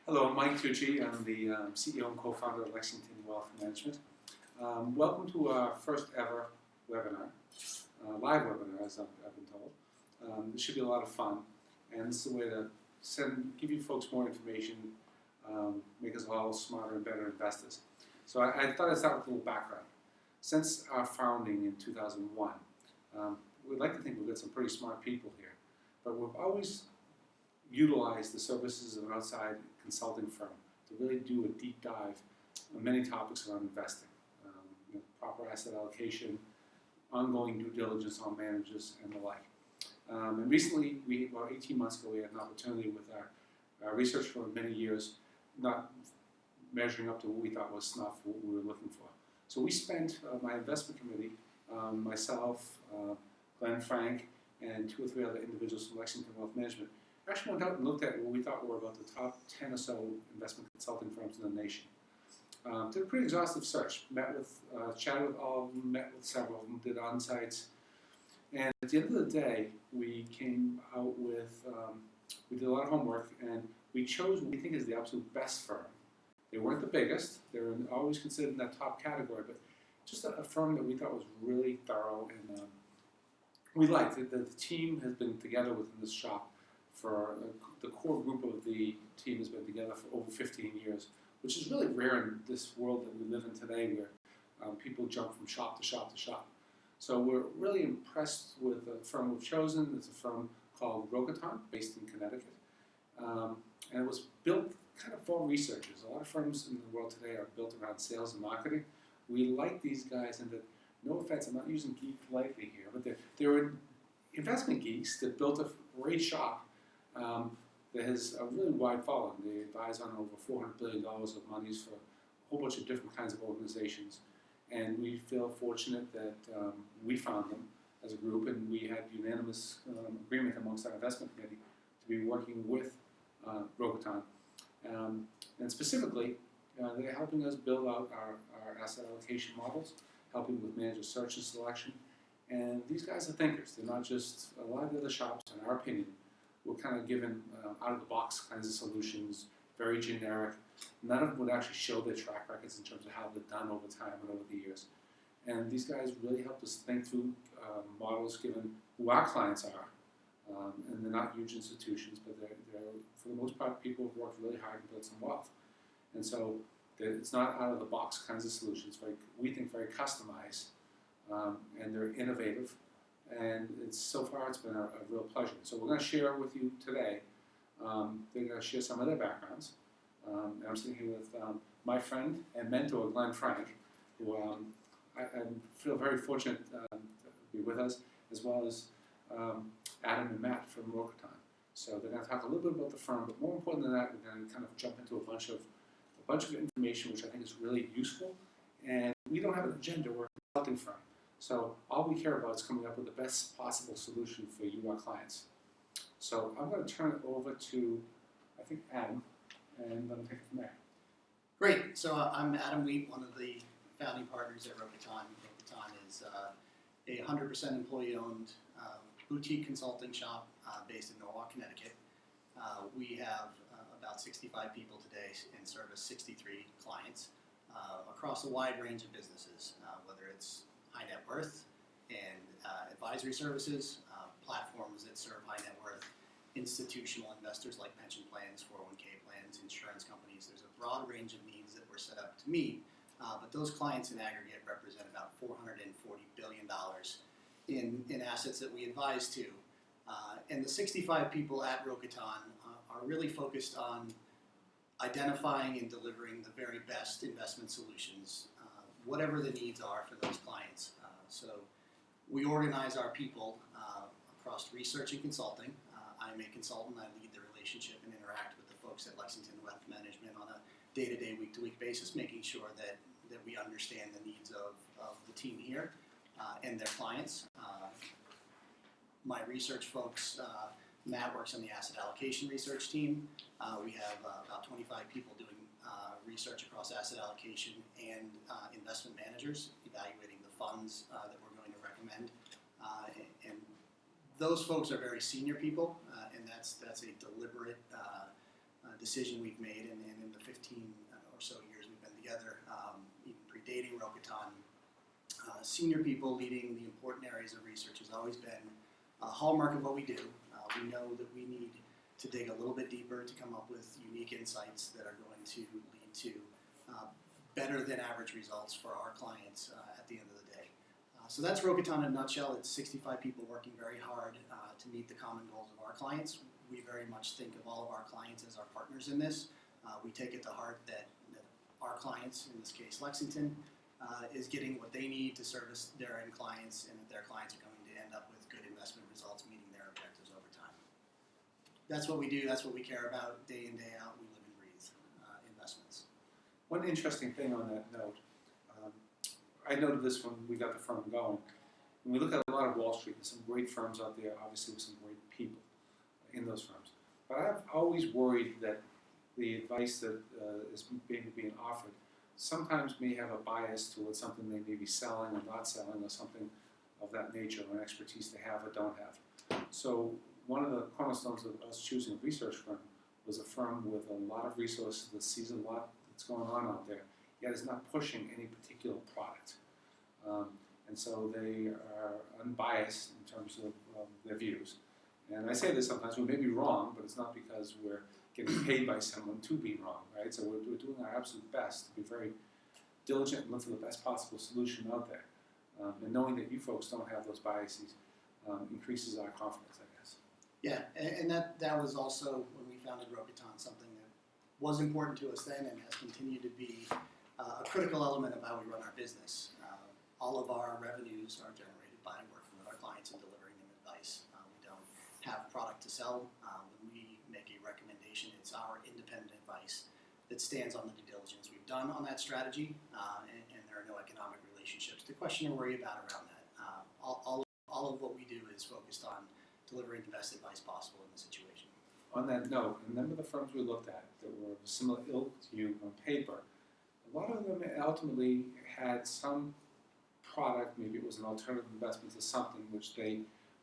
Hello, I'm Mike Tucci. I'm the CEO and co-founder of Lexington Wealth Management. Welcome to our first ever webinar, live webinar, as I've been told. This should be a lot of fun, and this is a way to give you folks more information, make us all smarter and better investors. So I thought I'd start with a little background. Since our founding in 2001, we'd like to think we've got some pretty smart people here, but we've always utilized the services of an outside consulting firm to really do a deep dive on many topics around investing, proper asset allocation, ongoing due diligence on managers, and the like. And recently, about 18 months ago, we had an opportunity with our research for many years, not measuring up to what we thought was snuff, what we were looking for. So we spent, my investment committee, myself, Glenn Frank, and 2 or 3 other individuals from Lexington Wealth Management, actually went out and looked at what we thought were about the top 10 or so investment consulting firms in the nation. Did a pretty exhaustive search, chatted with all of them, met with several of them, did on-sites, and at the end of the day, we came out with, we did a lot of homework, and we chose what we think is the absolute best firm. They weren't the biggest, they were always considered in that top category, but just a firm that we thought was really thorough, and we liked it. The team has been together within this shop for the core group of the team has been together for over 15 years, which is really rare in this world that we live in today where people jump from shop to shop to shop. So we're really impressed with the firm we've chosen. It's a firm called Rocaton, based in Connecticut. And it was built kind of for researchers. A lot of firms in the world today are built around sales and marketing. We like these guys, and no offense, I'm not using geek lightly here, but they're investment geeks that built a great shop that has a really wide following. They advise on over $400 billion of monies for a whole bunch of different kinds of organizations. And we feel fortunate that we found them as a group, and we had unanimous agreement amongst our investment committee to be working with Rocaton. And specifically, they're helping us build out our asset allocation models, helping with manager search and selection. And these guys are thinkers. They're not just, a lot of the other shops, in our opinion, were kind of given out-of-the-box kinds of solutions, very generic. None of them would actually show their track records in terms of how they've done over time and over the years. And these guys really helped us think through models given who our clients are. And they're not huge institutions, but they're, for the most part, people who've worked really hard and built some wealth. And so it's not out-of-the-box kinds of solutions. We think very customized, and they're innovative. And so far it's been a real pleasure. So we're going to share with you today. They're going to share some of their backgrounds. And I'm sitting here with my friend and mentor, Glenn Frank, who I feel very fortunate to be with us, as well as Adam and Matt from Rocaton. So they're going to talk a little bit about the firm, but more important than that, we're going to kind of jump into a bunch of information which I think is really useful. And we don't have an agenda. We're a consulting firm. So all we care about is coming up with the best possible solution for you, our clients. So I'm going to turn it over to, I think, Adam, and let him take it from there. Great. So I'm Adam Wheat, one of the founding partners at Rocaton. Rocaton is a 100% employee-owned boutique consulting shop based in Norwalk, Connecticut. We have about 65 people today and service 63 clients across a wide range of businesses, whether it's high net worth and advisory services, platforms that serve high net worth, institutional investors like pension plans, 401k plans, insurance companies. There's a broad range of needs that we're set up to meet, but those clients in aggregate represent about $440 billion in assets that we advise to. And the 65 people at Rocaton are really focused on identifying and delivering the very best investment solutions, whatever the needs are for those clients. So we organize our people across research and consulting. I'm a consultant. I lead the relationship and interact with the folks at Lexington Wealth Management on a day-to-day, week-to-week basis, making sure that we understand the needs of the team here and their clients. My research folks, Matt works on the asset allocation research team. We have about 25 people doing research across asset allocation and investment managers, evaluating the funds that we're going to recommend. And those folks are very senior people, and that's a deliberate decision we've made, and in the 15 or so years we've been together, even predating Rocaton, senior people leading the important areas of research has always been a hallmark of what we do. We know that we need to dig a little bit deeper to come up with unique insights that are going to lead to better than average results for our clients at the end of the day. So that's Rocaton in a nutshell. It's 65 people working very hard to meet the common goals of our clients. We very much think of all of our clients as our partners in this. We take it to heart that our clients, in this case Lexington, is getting what they need to service their end clients, and that their clients are going to end up with good investment results meeting their objectives over time. That's what we do. That's what we care about day in, day out. We live and breathe investments. One interesting thing on that note, I noted this when we got the firm going. When we look at a lot of Wall Street, there's some great firms out there, obviously with some great people in those firms. But I've always worried that the advice that is being offered sometimes may have a bias towards something they may be selling or not selling, or something of that nature, or an expertise they have or don't have. So one of the cornerstones of us choosing a research firm was a firm with a lot of resources that sees a lot that's going on out there, yet is not pushing any particular product. And so they are unbiased in terms of their views. And I say this sometimes, we may be wrong, but it's not because we're getting paid by someone to be wrong, right? So we're doing our absolute best to be very diligent and look for the best possible solution out there. And knowing that you folks don't have those biases increases our confidence, I guess. Yeah, and that was also, when we founded Rocaton, something that was important to us then and has continued to be a critical element of how we run our business. All of our revenues are generated by working with our clients and delivering them advice. We don't have product to sell. When we make a recommendation, it's our independent advice that stands on the due diligence we've done on that strategy, and there are no economic relationships to question or worry about around that. All of what we do is focused on delivering the best advice possible in the situation. On that note, a number of the firms we looked at that were of a similar ilk to you on paper, a lot of them ultimately had some product, maybe it was an alternative investment to something which they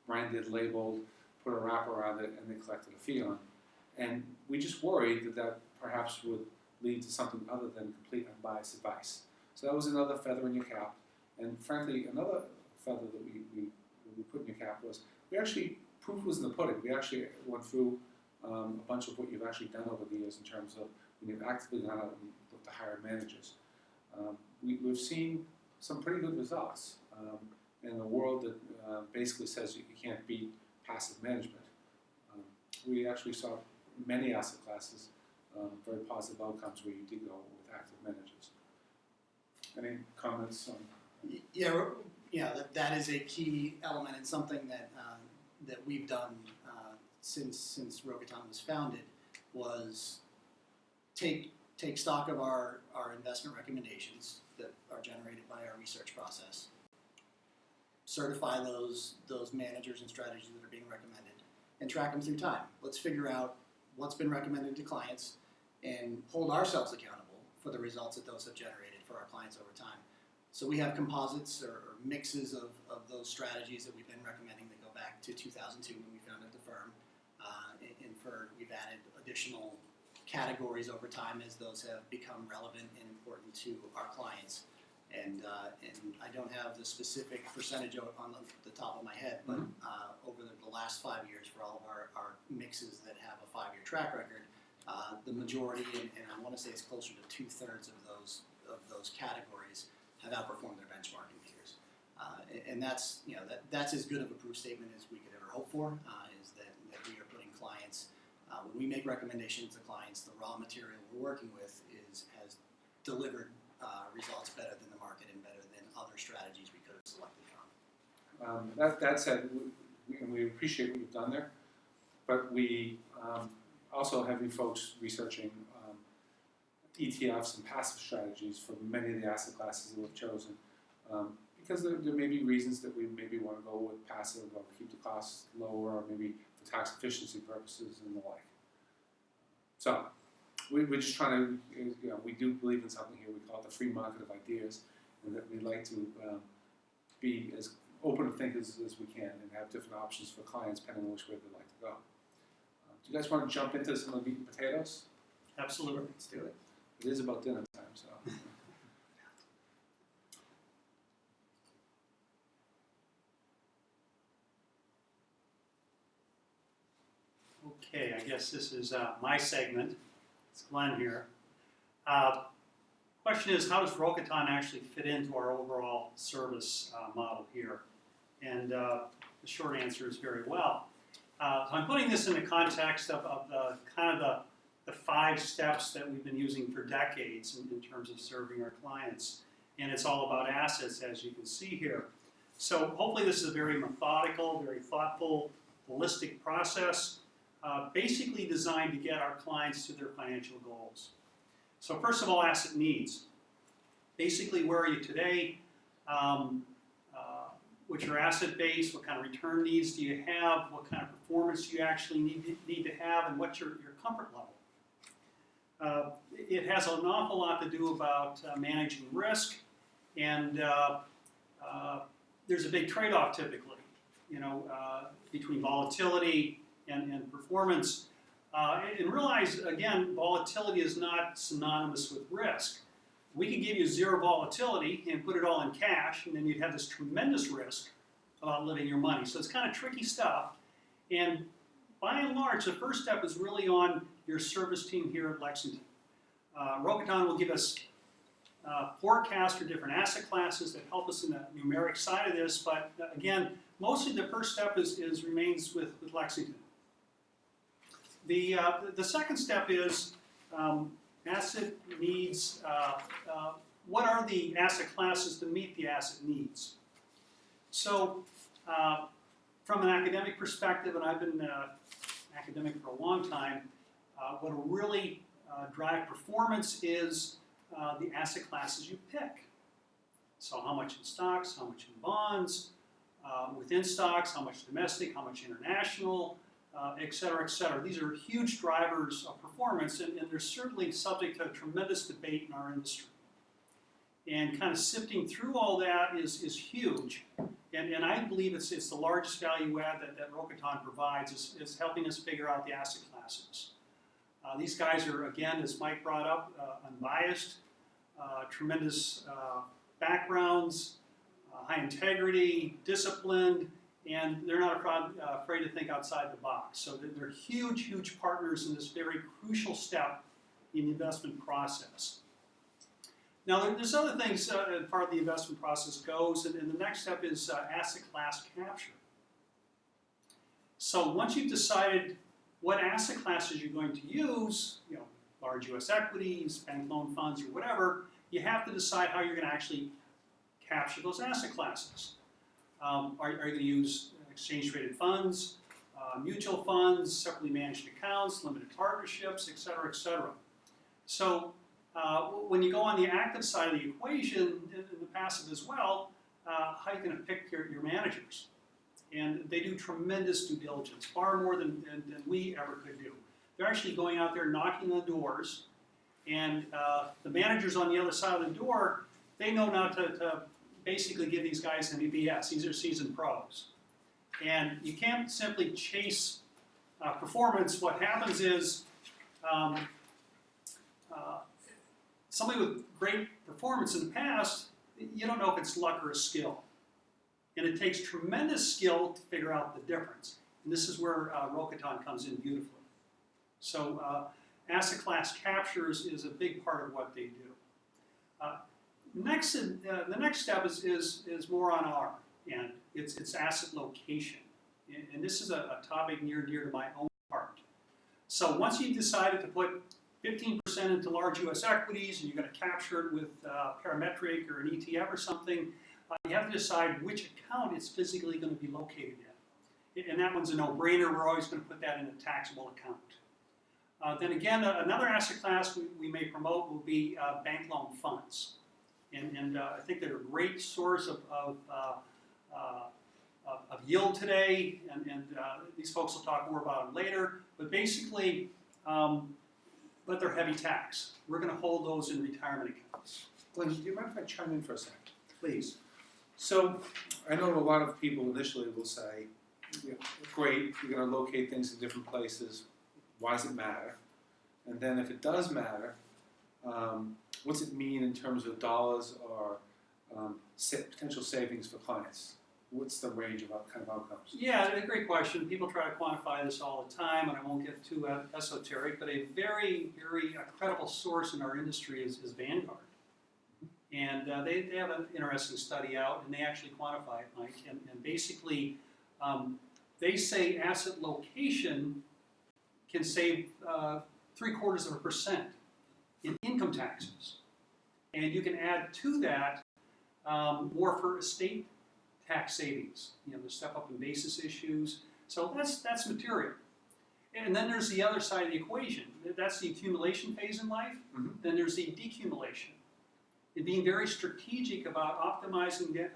branded, labeled, put a wrap around it, and they collected a fee on. And we just worried that that perhaps would lead to something other than complete unbiased advice. So that was another feather in your cap. And frankly, another feather that we put in your cap was, we actually, proof was in the pudding. We actually went through a bunch of what you've actually done over the years in terms of when you've actively gone out and looked to hire managers. We've seen some pretty good results in a world that basically says you can't beat passive management. We actually saw many asset classes very positive outcomes where you did go with active managers. Any comments on? Yeah, that is a key element, and something that that we've done since Rocaton was founded was take stock of our investment recommendations that are generated by our research process, certify those managers and strategies that are being recommended, and track them through time. Let's figure out what's been recommended to clients and hold ourselves accountable for the results that those have generated for our clients over time. So we have composites or mixes of those strategies that we've been recommending that go back to 2002 when we founded the firm. We've added additional categories over time as those have become relevant and important to our clients. And I don't have the specific percentage on the top of my head, but over the last 5 years, for all of our mixes that have a 5-year track record, the majority, and I want to say it's closer to 2/3 of those categories, have outperformed their benchmarking peers. And that's that's as good of a proof statement as we could ever hope for. Is that we are putting clients, when we make recommendations to clients, the raw material we're working with has delivered results better than the market and better than other strategies we could have selected from. That said, we appreciate what you've done there, but we also have you folks researching ETFs and passive strategies for many of the asset classes that we've chosen, because there may be reasons that we maybe want to go with passive or keep the costs lower, or maybe for tax efficiency purposes and the like. So we're just trying to, we do believe in something here. We call it the free market of ideas, and that we'd like to be as open to thinkers as we can and have different options for clients depending on which way they'd like to go. Do you guys want to jump into some of the meat and potatoes? Absolutely. Let's do it. It is about dinner time, so. Okay, I guess this is my segment. It's Glenn here. Question is, how does Rocaton actually fit into our overall service model here? And the short answer is very well. So I'm putting this in the context of the kind of the 5 steps that we've been using for decades in terms of serving our clients. And it's all about assets, as you can see here. So hopefully this is a very methodical, very thoughtful, holistic process, basically designed to get our clients to their financial goals. So first of all, asset needs. Basically, where are you today? What's your asset base? What kind of return needs do you have? What kind of performance do you actually need to have? And what's your comfort level? It has an awful lot to do about managing risk, and there's a big trade-off typically, between volatility and performance. And realize, again, volatility is not synonymous with risk. We could give you 0 volatility and put it all in cash, and then you'd have this tremendous risk about living your money. So it's kind of tricky stuff. And by and large, the first step is really on your service team here at Lexington. Rocaton will give us forecasts for different asset classes that help us in the numeric side of this. But again, mostly the first step remains with Lexington. The second step is asset needs. What are the asset classes to meet the asset needs? So from an academic perspective, and I've been academic for a long time, what will really drive performance is the asset classes you pick. So how much in stocks, how much in bonds, within stocks, how much domestic, how much international, et cetera, et cetera. These are huge drivers of performance, and they're certainly subject to a tremendous debate in our industry. And kind of sifting through all that is huge, and I believe it's the largest value add that Rocaton provides is helping us figure out the asset classes. These guys are, again, as Mike brought up, unbiased, tremendous backgrounds, high integrity, disciplined, and they're not afraid to think outside the box. So they're huge, huge partners in this very crucial step in the investment process. Now, there's other things part of the investment process goes, and the next step is asset class capture. So once you've decided what asset classes you're going to use, large U.S. equities, bank loan funds, or whatever, you have to decide how you're going to actually capture those asset classes. Are you going to use exchange-traded funds, mutual funds, separately managed accounts, limited partnerships, et cetera, et cetera? So when you go on the active side of the equation, and the passive as well, how are you going to pick your managers? And they do tremendous due diligence, far more than we ever could do. They're actually going out there knocking on doors, and the managers on the other side of the door, they know not to basically give these guys any BS. These are seasoned pros. And you can't simply chase performance. What happens is somebody with great performance in the past, you don't know if it's luck or a skill. And it takes tremendous skill to figure out the difference. And this is where Rocaton comes in beautifully. So asset class captures is a big part of what they do. The next step is more on our end. It's asset location. And this is a topic near and dear to my own heart. So once you've decided to put 15% into large U.S. equities and you're going to capture it with parametric or an ETF or something, you have to decide which account it's physically going to be located in. And that one's a no-brainer. We're always going to put that in a taxable account. Then again, another asset class we may promote will be bank loan funds. And I think they're a great source of yield today, and these folks will talk more about them later. But basically, but they're heavy tax. We're going to hold those in retirement accounts. Glenn, do you mind if I chime in for a second? Please. So I know a lot of people initially will say, great, you're going to locate things in different places. Why does it matter? And then if it does matter, what's it mean in terms of dollars or potential savings for clients? What's the range of kind of outcomes? Yeah, a great question. People try to quantify this all the time, and I won't get too esoteric, but a very, very credible source in our industry is Vanguard. And they have an interesting study out, and they actually quantify it, Mike. And basically, they say asset location can save 0.75% in income taxes. And you can add to that more for estate tax savings, the step up in basis issues. So that's material. And then there's the other side of the equation. That's the accumulation phase in life. Mm-hmm. Then there's the decumulation. And being very strategic about optimizing hey,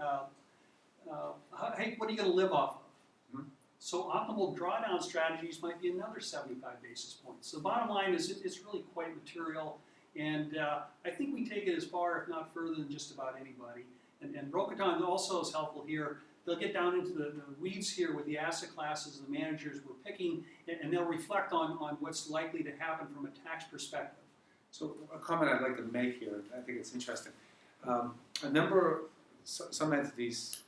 what are you going to live off of? Mm-hmm. So optimal drawdown strategies might be another 75 basis points. So the bottom line is it's really quite material. And I think we take it as far, if not further, than just about anybody. And Rocaton also is helpful here. They'll get down into the weeds here with the asset classes and the managers we're picking, and they'll reflect on what's likely to happen from a tax perspective. So a comment I'd like to make here, I think it's interesting. Some entities,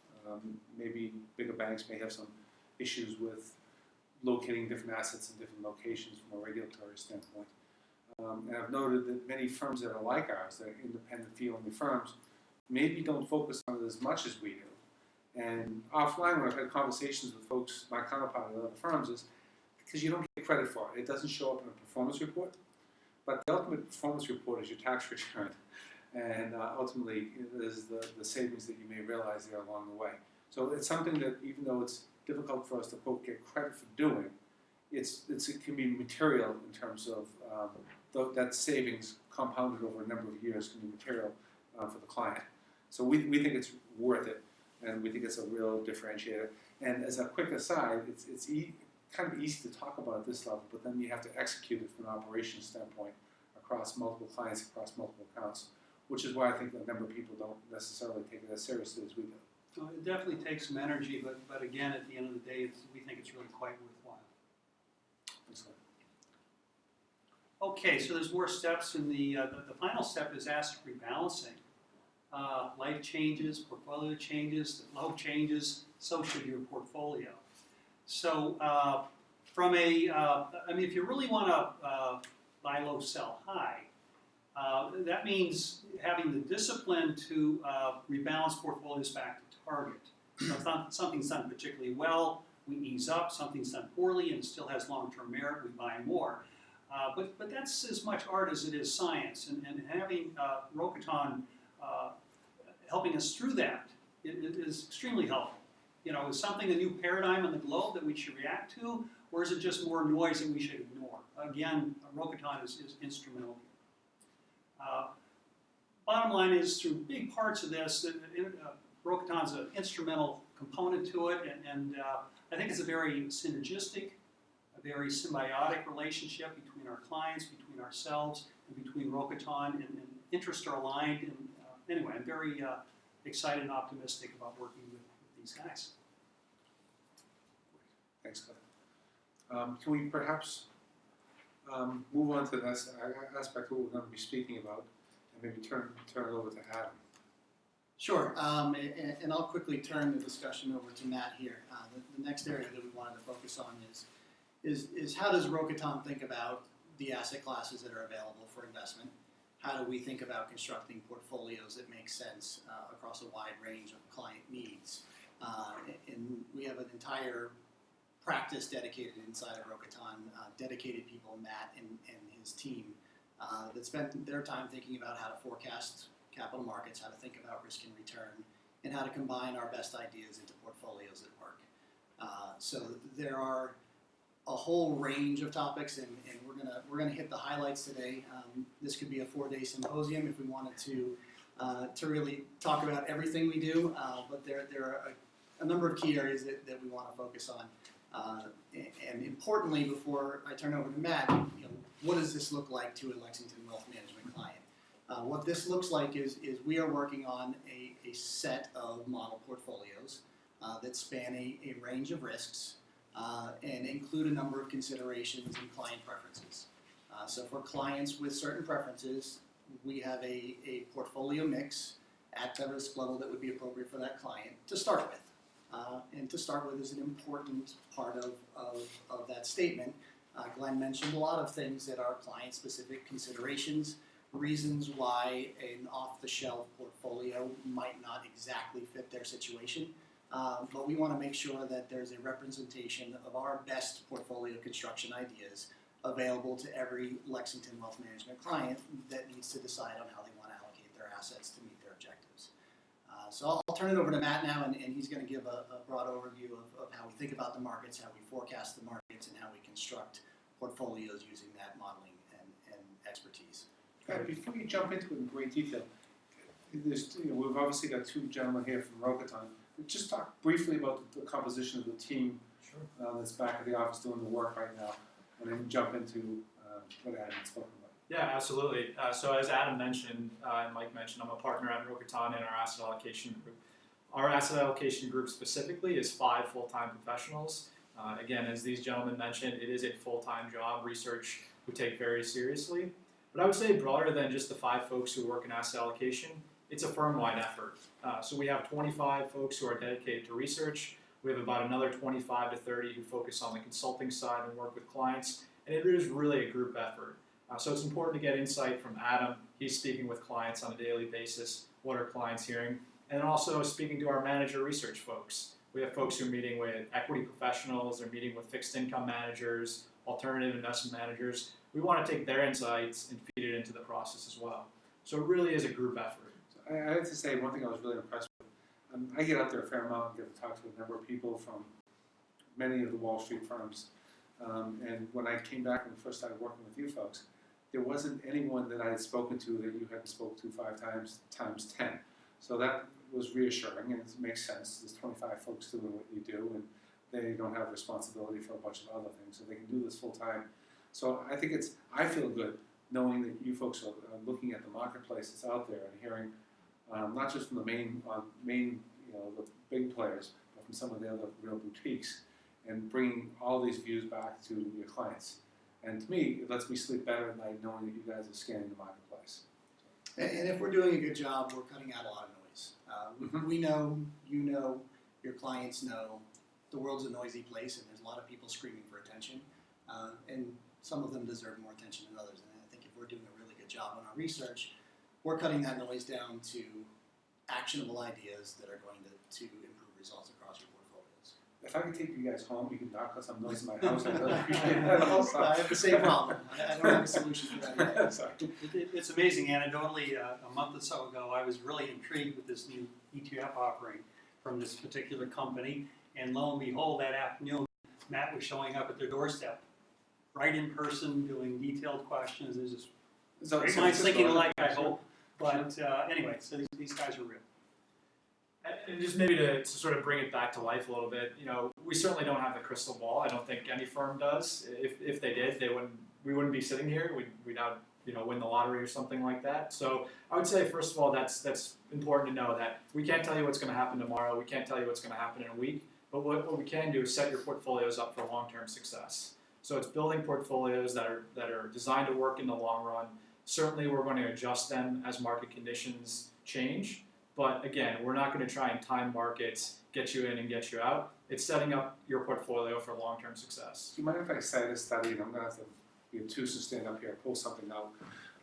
maybe bigger banks, may have some issues with locating different assets in different locations from a regulatory standpoint. And I've noted that many firms that are like ours, that are independent fee-only firms, maybe don't focus on it as much as we do. And offline, when I've had conversations with folks, my counterpart at other firms, is because you don't get credit for it. It doesn't show up in a performance report. But the ultimate performance report is your tax return. And ultimately, it is the savings that you may realize there along the way. So it's something that, even though it's difficult for us to, quote, get credit for doing, it can be material in terms of that savings compounded over a number of years can be material for the client. So we think it's worth it, and we think it's a real differentiator. And as a quick aside, it's kind of easy to talk about at this level, but then you have to execute it from an operations standpoint across multiple clients, across multiple accounts, which is why I think a number of people don't necessarily take it as seriously as we do. Well, it definitely takes some energy, but again, at the end of the day, we think it's really quite worthwhile. Excellent. Okay, so there's more steps in the final step is asset rebalancing. Life changes, portfolio changes, the flow changes, so should your portfolio. So if you really want to buy low, sell high, that means having the discipline to rebalance portfolios back to target. So if something's done particularly well, we ease up. Something's done poorly and still has long-term merit, we buy more. But that's as much art as it is science. And having Rocaton helping us through that it is extremely helpful. Is something a new paradigm on the globe that we should react to, or is it just more noise that we should ignore? Again, Rocaton is instrumental here. Bottom line is, through big parts of this, Rocaton's an instrumental component to it, and I think it's a very synergistic, a very symbiotic relationship between our clients, between ourselves, and between Rocaton, and interests are aligned. And anyway, I'm very excited and optimistic about working with these guys. Thanks, Glenn. Can we perhaps move on to the next aspect of what we're going to be speaking about, and maybe turn it over to Adam? Sure, and I'll quickly turn the discussion over to Matt here. The next area that we wanted to focus on is how does Rocaton think about the asset classes that are available for investment? How do we think about constructing portfolios that make sense across a wide range of client needs? And we have an entire practice dedicated inside of Rocaton, dedicated people, Matt and his team, that spent their time thinking about how to forecast capital markets, how to think about risk and return, and how to combine our best ideas into portfolios that work. So there are a whole range of topics, and we're gonna hit the highlights today. This could be a 4-day symposium if we wanted to really talk about everything we do, but there are a number of key areas that we want to focus on. And importantly, before I turn over to Matt, what does this look like to a Lexington Wealth Management client? What this looks like is we are working on a set of model portfolios that span a range of risks and include a number of considerations and client preferences. So for clients with certain preferences, we have a portfolio mix at the risk level that would be appropriate for that client to start with. And to start with is an important part of that statement. Glenn mentioned a lot of things that are client-specific considerations, reasons why an off-the-shelf portfolio might not exactly fit their situation. But we want to make sure that there's a representation of our best portfolio construction ideas available to every Lexington Wealth Management client that needs to decide on how they want to allocate their assets to meet their objectives. So I'll turn it over to Matt now, and he's going to give a broad overview of how we think about the markets, how we forecast the markets, and how we construct portfolios using that modeling and expertise. Before you jump into it in great detail, we've obviously got two gentlemen here from Rocaton. Just talk briefly about the composition of the team that's back at the office doing the work right now, and then jump into what Adam spoke about. Yeah, absolutely. So as Adam mentioned, and Mike mentioned, I'm a partner at Rocaton in our asset allocation group. Our asset allocation group specifically is 5 full-time professionals. Again, as these gentlemen mentioned, it is a full-time job. Research we take very seriously. But I would say broader than just the 5 folks who work in asset allocation, it's a firm-wide effort. So we have 25 folks who are dedicated to research. We have about another 25 to 30 who focus on the consulting side and work with clients. And it is really a group effort. So it's important to get insight from Adam. He's speaking with clients on a daily basis. What are clients hearing? And also speaking to our manager research folks. We have folks who are meeting with equity professionals. They're meeting with fixed income managers, alternative investment managers. We want to take their insights and feed it into the process as well. So it really is a group effort. I have to say, one thing I was really impressed with, I get out there a fair amount and get to talk to a number of people from many of the Wall Street firms. And when I came back and first started working with you folks, there wasn't anyone that I had spoken to that you hadn't spoken to 5 times 10. So that was reassuring, and it makes sense. There's 25 folks doing what you do, and they don't have responsibility for a bunch of other things, so they can do this full time. So I think I feel good knowing that you folks are looking at the marketplace that's out there and hearing not just from the main the big players, but from some of the other real boutiques, and bringing all these views back to your clients. And to me, it lets me sleep better at night knowing that you guys are scanning the marketplace. And if we're doing a good job, we're cutting out a lot of noise. We know, you know, your clients know, the world's a noisy place and there's a lot of people screaming for attention. And some of them deserve more attention than others. And I think if we're doing a really good job on our research, we're cutting that noise down to actionable ideas that are going to improve results across your portfolios. If I could take you guys home, you can knock on some noise in my house. I really appreciate that also. I have the same problem. I don't have a solution for that yet. Sorry. It's amazing. Anecdotally, a month or so ago, I was really intrigued with this new ETF offering from this particular company. And lo and behold, that afternoon, Matt was showing up at their doorstep, right in person, doing detailed questions. There's just great minds thinking alike, I hope. But anyway, so these guys are real. And just maybe to sort of bring it back to life a little bit, we certainly don't have the crystal ball. I don't think any firm does. If they did, we wouldn't be sitting here. We'd have, win the lottery or something like that. So I would say, first of all, that's important to know that we can't tell you what's going to happen tomorrow. We can't tell you what's going to happen in a week. But what we can do is set your portfolios up for long-term success. So it's building portfolios that are designed to work in the long run. Certainly, we're going to adjust them as market conditions change. But again, we're not going to try and time markets, get you in and get you out. It's setting up your portfolio for long-term success. Do you mind if I cite a study? And I'm going to have to be obtuse and stand up here and pull something out.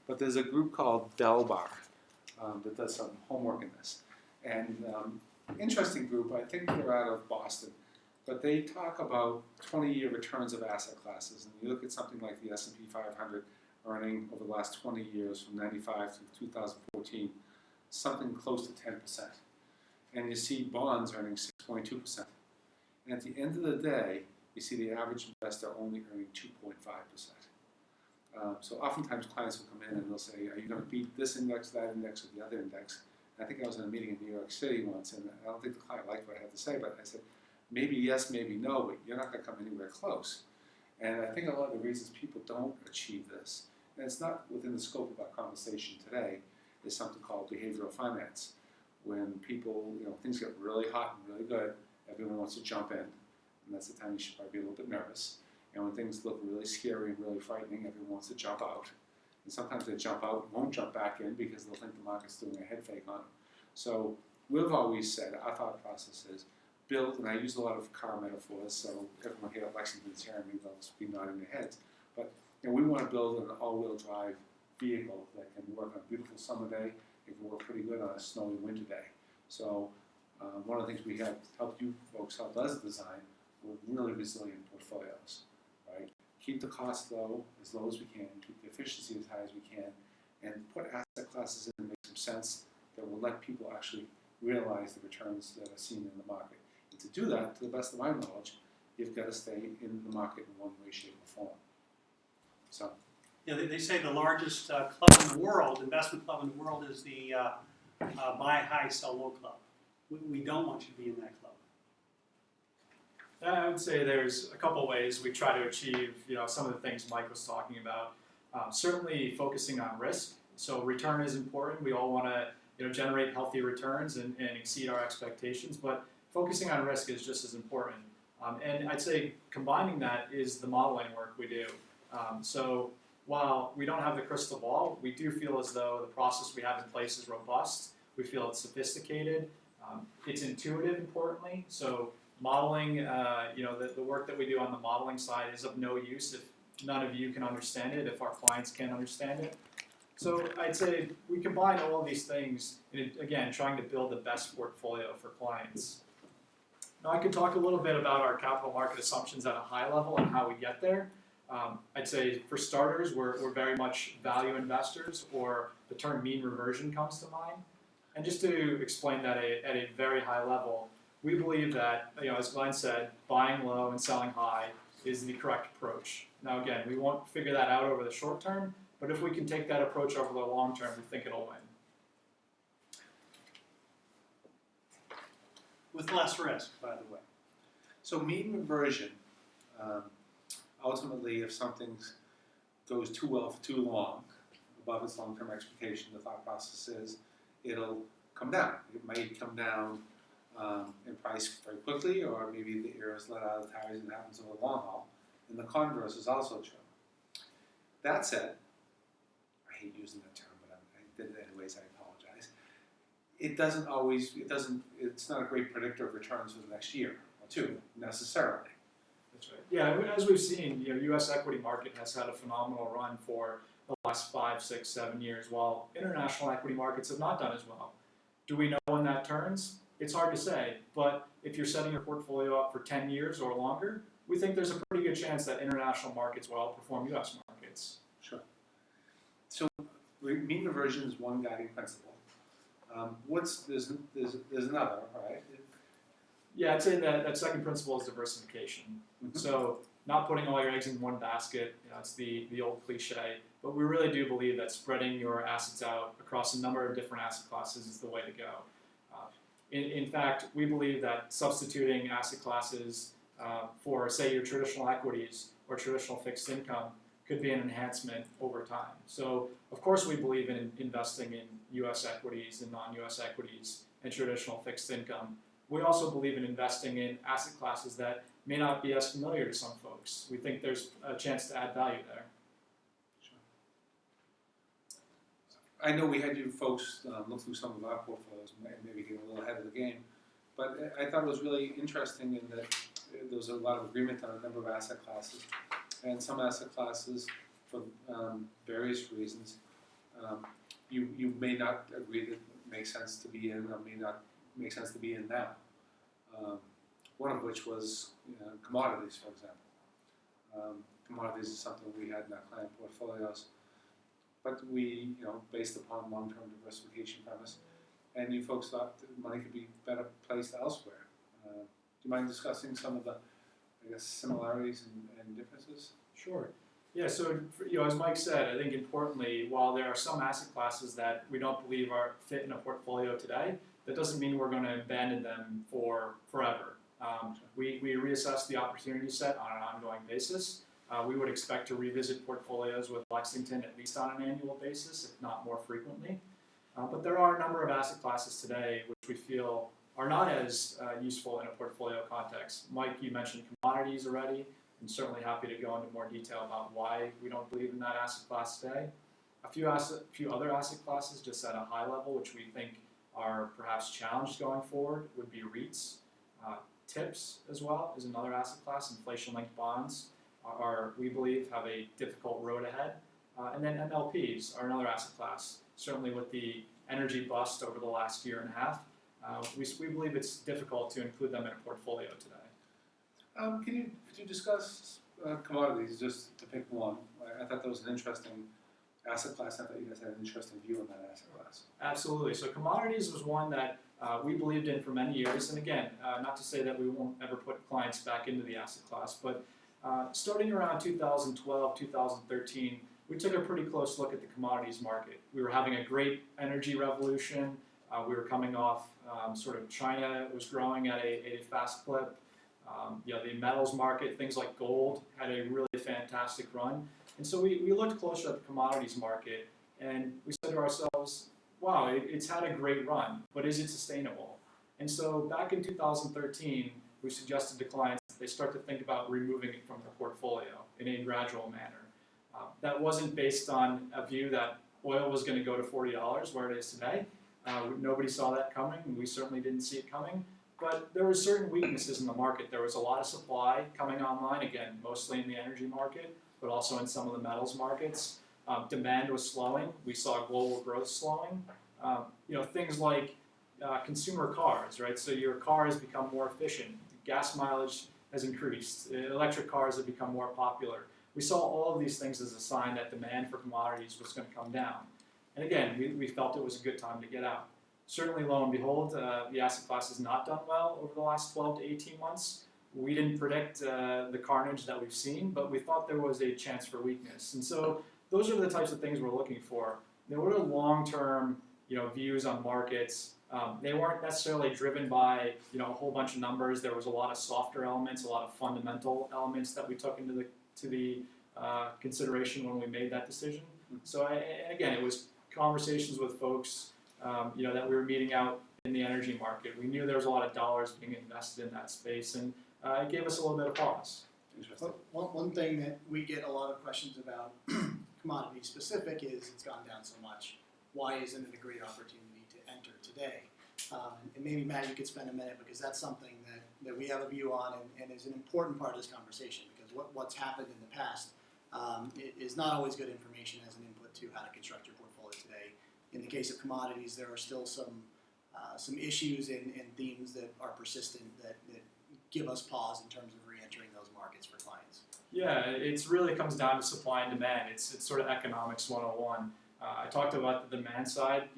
But there's a group called Delbar that does some homework in this. And interesting group. I think they're out of Boston. But they talk about 20-year returns of asset classes. And you look at something like the S&P 500 earning over the last 20 years from 95 to 2014, something close to 10%. And you see bonds earning 6.2%. And at the end of the day, you see the average investor only earning 2.5%. So oftentimes clients will come in and they'll say, are you going to beat this index, that index, or the other index? And I think I was in a meeting in New York City once, and I don't think the client liked what I had to say, but I said, maybe yes, maybe no, but you're not going to come anywhere close. And I think a lot of the reasons people don't achieve this, and it's not within the scope of our conversation today, is something called behavioral finance. When people, things get really hot and really good, everyone wants to jump in, and that's the time you should probably be a little bit nervous. And when things look really scary and really frightening, everyone wants to jump out. And sometimes they jump out and won't jump back in because they'll think the market's doing a head fake on them. So we've always said, our thought process is, build, and I use a lot of car metaphors, so everyone here at Lexington's hearing me, they'll be nodding their heads. But we want to build an all-wheel drive vehicle that can work on a beautiful summer day, it can work pretty good on a snowy winter day. So one of the things we have helped you folks help us design with really resilient portfolios, right? Keep the cost low as we can, keep the efficiency as high as we can, and put asset classes in that make some sense that will let people actually realize the returns that are seen in the market. And to do that, to the best of my knowledge, you've got to stay in the market in one way, shape, or form. So. Yeah, they say the largest club in the world, investment club in the world, is the buy high, sell low club. We don't want you to be in that club. I would say there's a couple ways we try to achieve, some of the things Mike was talking about. Certainly focusing on risk. So return is important. We all want to, generate healthy returns and exceed our expectations. But focusing on risk is just as important. And I'd say combining that is the modeling work we do. So while we don't have the crystal ball, we do feel as though the process we have in place is robust. We feel it's sophisticated. It's intuitive, importantly. So modeling, the work that we do on the modeling side is of no use if none of you can understand it, if our clients can't understand it. So I'd say we combine all of these things, in, again, trying to build the best portfolio for clients. Now I could talk a little bit about our capital market assumptions at a high level and how we get there. I'd say for starters, we're very much value investors, or the term mean reversion comes to mind. And just to explain that at a very high level, we believe that, as Glenn said, buying low and selling high is the correct approach. Now again, we won't figure that out over the short term, but if we can take that approach over the long term, we think it'll win. With less risk, by the way. So mean reversion, ultimately, if something goes too well for too long, above its long-term expectation, the thought process is it'll come down. It might come down in price very quickly, or maybe the air is let out of the tires and it happens over the long haul. And the converse is also true. That said, I hate using that term, but I did it anyways, I apologize. It's not a great predictor of returns for the next year or two, necessarily. That's right. Yeah, as we've seen, U.S. equity market has had a phenomenal run for the last 5, 6, 7 years, while international equity markets have not done as well. Do we know when that turns? It's hard to say, but if you're setting your portfolio up for 10 years or longer, we think there's a pretty good chance that international markets will outperform U.S. markets. Sure. So mean reversion is one guiding principle. There's another, right? Yeah, I'd say that second principle is diversification. Mm-hmm. So not putting all your eggs in one basket, it's the old cliche, but we really do believe that spreading your assets out across a number of different asset classes is the way to go. In fact, we believe that substituting asset classes for, say, your traditional equities or traditional fixed income could be an enhancement over time. So, of course, we believe in investing in U.S. equities and non-U.S. equities and traditional fixed income. We also believe in investing in asset classes that may not be as familiar to some folks. We think there's a chance to add value there. Sure. I know we had you folks look through some of our portfolios and maybe get a little ahead of the game, but I thought it was really interesting in that there was a lot of agreement on a number of asset classes, and some asset classes, for various reasons, you may not agree that it makes sense to be in, or may not make sense to be in now. One of which was commodities, for example. Commodities is something we had in our client portfolios, but we, based upon long-term diversification premise, and you folks thought that money could be better placed elsewhere. Do you mind discussing some of the, similarities and differences? Sure. Yeah, so as Mike said, I think importantly, while there are some asset classes that we don't believe are fit in a portfolio today, that doesn't mean we're going to abandon them for forever. We reassess the opportunity set on an ongoing basis. We would expect to revisit portfolios with Lexington at least on an annual basis, if not more frequently. But there are a number of asset classes today which we feel are not as useful in a portfolio context. Mike, you mentioned commodities already. and certainly happy to go into more detail about why we don't believe in that asset class today. A few other asset classes just at a high level, which we think are perhaps challenged going forward, would be REITs. TIPS as well is another asset class. Inflation-linked bonds we believe, have a difficult road ahead. And then MLPs are another asset class. Certainly with the energy bust over the last year and a half, we believe it's difficult to include them in a portfolio today. Could you discuss commodities, just to pick one? I thought that was an interesting asset class. I thought you guys had an interesting view on that asset class. Absolutely. So commodities was one that we believed in for many years. And again, not to say that we won't ever put clients back into the asset class, but starting around 2012, 2013, we took a pretty close look at the commodities market. We were having a great energy revolution. We were coming off sort of China was growing at a fast clip. The metals market, things like gold, had a really fantastic run. And so we looked closer at the commodities market, and we said to ourselves, wow, it's had a great run, but is it sustainable? And so back in 2013, we suggested to clients that they start to think about removing it from their portfolio in a gradual manner. That wasn't based on a view that oil was going to go to $40 where it is today. Nobody saw that coming, and we certainly didn't see it coming. But there were certain weaknesses in the market. There was a lot of supply coming online, again, mostly in the energy market, but also in some of the metals markets. Demand was slowing. We saw global growth slowing. Things like consumer cars, right? So your car has become more efficient. Gas mileage has increased. Electric cars have become more popular. We saw all of these things as a sign that demand for commodities was going to come down. And again, we felt it was a good time to get out. Certainly, lo and behold, the asset class has not done well over the last 12 to 18 months. We didn't predict the carnage that we've seen, but we thought there was a chance for weakness. And so those are the types of things we're looking for. There were long-term views on markets. They weren't necessarily driven by a whole bunch of numbers. There was a lot of softer elements, a lot of fundamental elements that we took into the consideration when we made that decision. So again, it was conversations with folks that we were meeting out in the energy market. We knew there was a lot of dollars being invested in that space, and it gave us a little bit of pause. Interesting. One thing that we get a lot of questions about commodity specific is it's gone down so much. Why isn't it a great opportunity to enter today? And maybe, Matt, you could spend a minute, because that's something that we have a view on and is an important part of this conversation, because what's happened in the past is not always good information as an input to how to construct your portfolio today. In the case of commodities, there are still some issues and themes that are persistent that give us pause in terms of re-entering those markets for clients. Yeah, it really comes down to supply and demand. It's sort of economics 101. I talked about the demand side.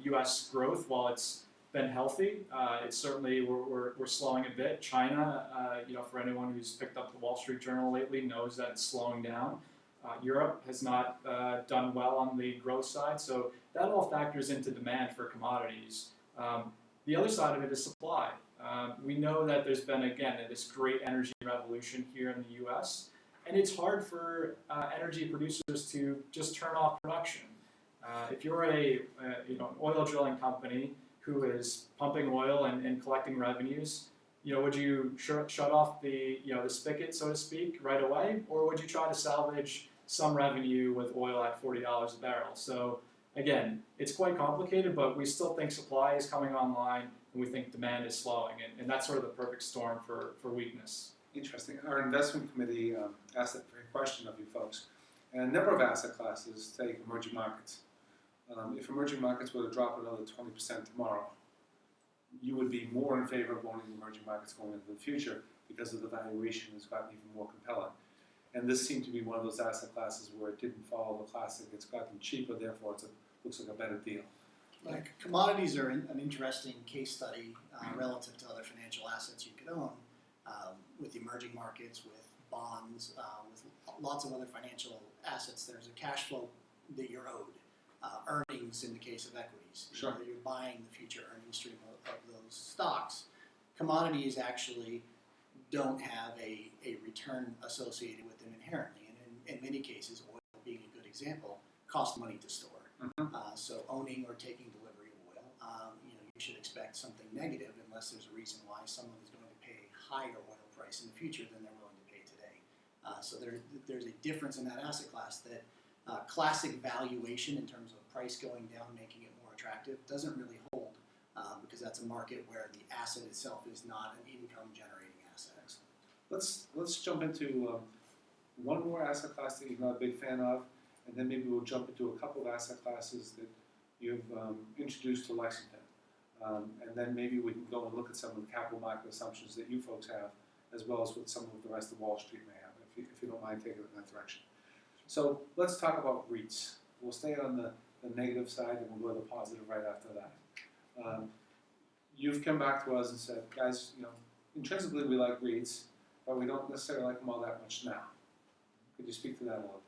U.S. growth, while it's been healthy, it's certainly we're slowing a bit. China, for anyone who's picked up the Wall Street Journal lately, knows that it's slowing down. Europe has not done well on the growth side, so that all factors into demand for commodities. The other side of it is supply. We know that there's been, again, this great energy revolution here in the U.S., and it's hard for energy producers to just turn off production. If you're an oil drilling company who is pumping oil and collecting revenues, would you shut off the spigot, so to speak, right away, or would you try to salvage some revenue with oil at $40 a barrel? So again, it's quite complicated, but we still think supply is coming online, and we think demand is slowing, and that's sort of the perfect storm for weakness. Interesting. Our investment committee asked that very question of you folks. And a number of asset classes take emerging markets. If emerging markets were to drop another 20% tomorrow, you would be more in favor of owning emerging markets going into the future because of the valuation has gotten even more compelling. And this seemed to be one of those asset classes where it didn't follow the classic. It's gotten cheaper, therefore it looks like a better deal. Like commodities are an interesting case study relative to other financial assets you could own, with emerging markets, with bonds, with lots of other financial assets. There's a cash flow that you're owed. Earnings in the case of equities. Sure. You're buying the future earnings stream of those stocks. Commodities actually don't have a return associated with them inherently, and in many cases, oil being a good example, costs money to store. So owning or taking delivery of oil, you should expect something negative unless there's a reason why someone is going to pay a higher oil price in the future than they're willing to pay today. So there's a difference in that asset class that classic valuation in terms of price going down, making it more attractive, doesn't really hold because that's a market where the asset itself is not an income generating asset. Let's jump into one more asset class that you're not a big fan of, and then maybe we'll jump into a couple of asset classes that you've introduced to Lexington. And then maybe we can go and look at some of the capital market assumptions that you folks have, as well as what some of the rest of Wall Street may have, if you don't mind taking it in that direction. So let's talk about REITs. We'll stay on the negative side, and we'll go to the positive right after that. You've come back to us and said, guys, intrinsically we like REITs, but we don't necessarily like them all that much now. Could you speak to that a little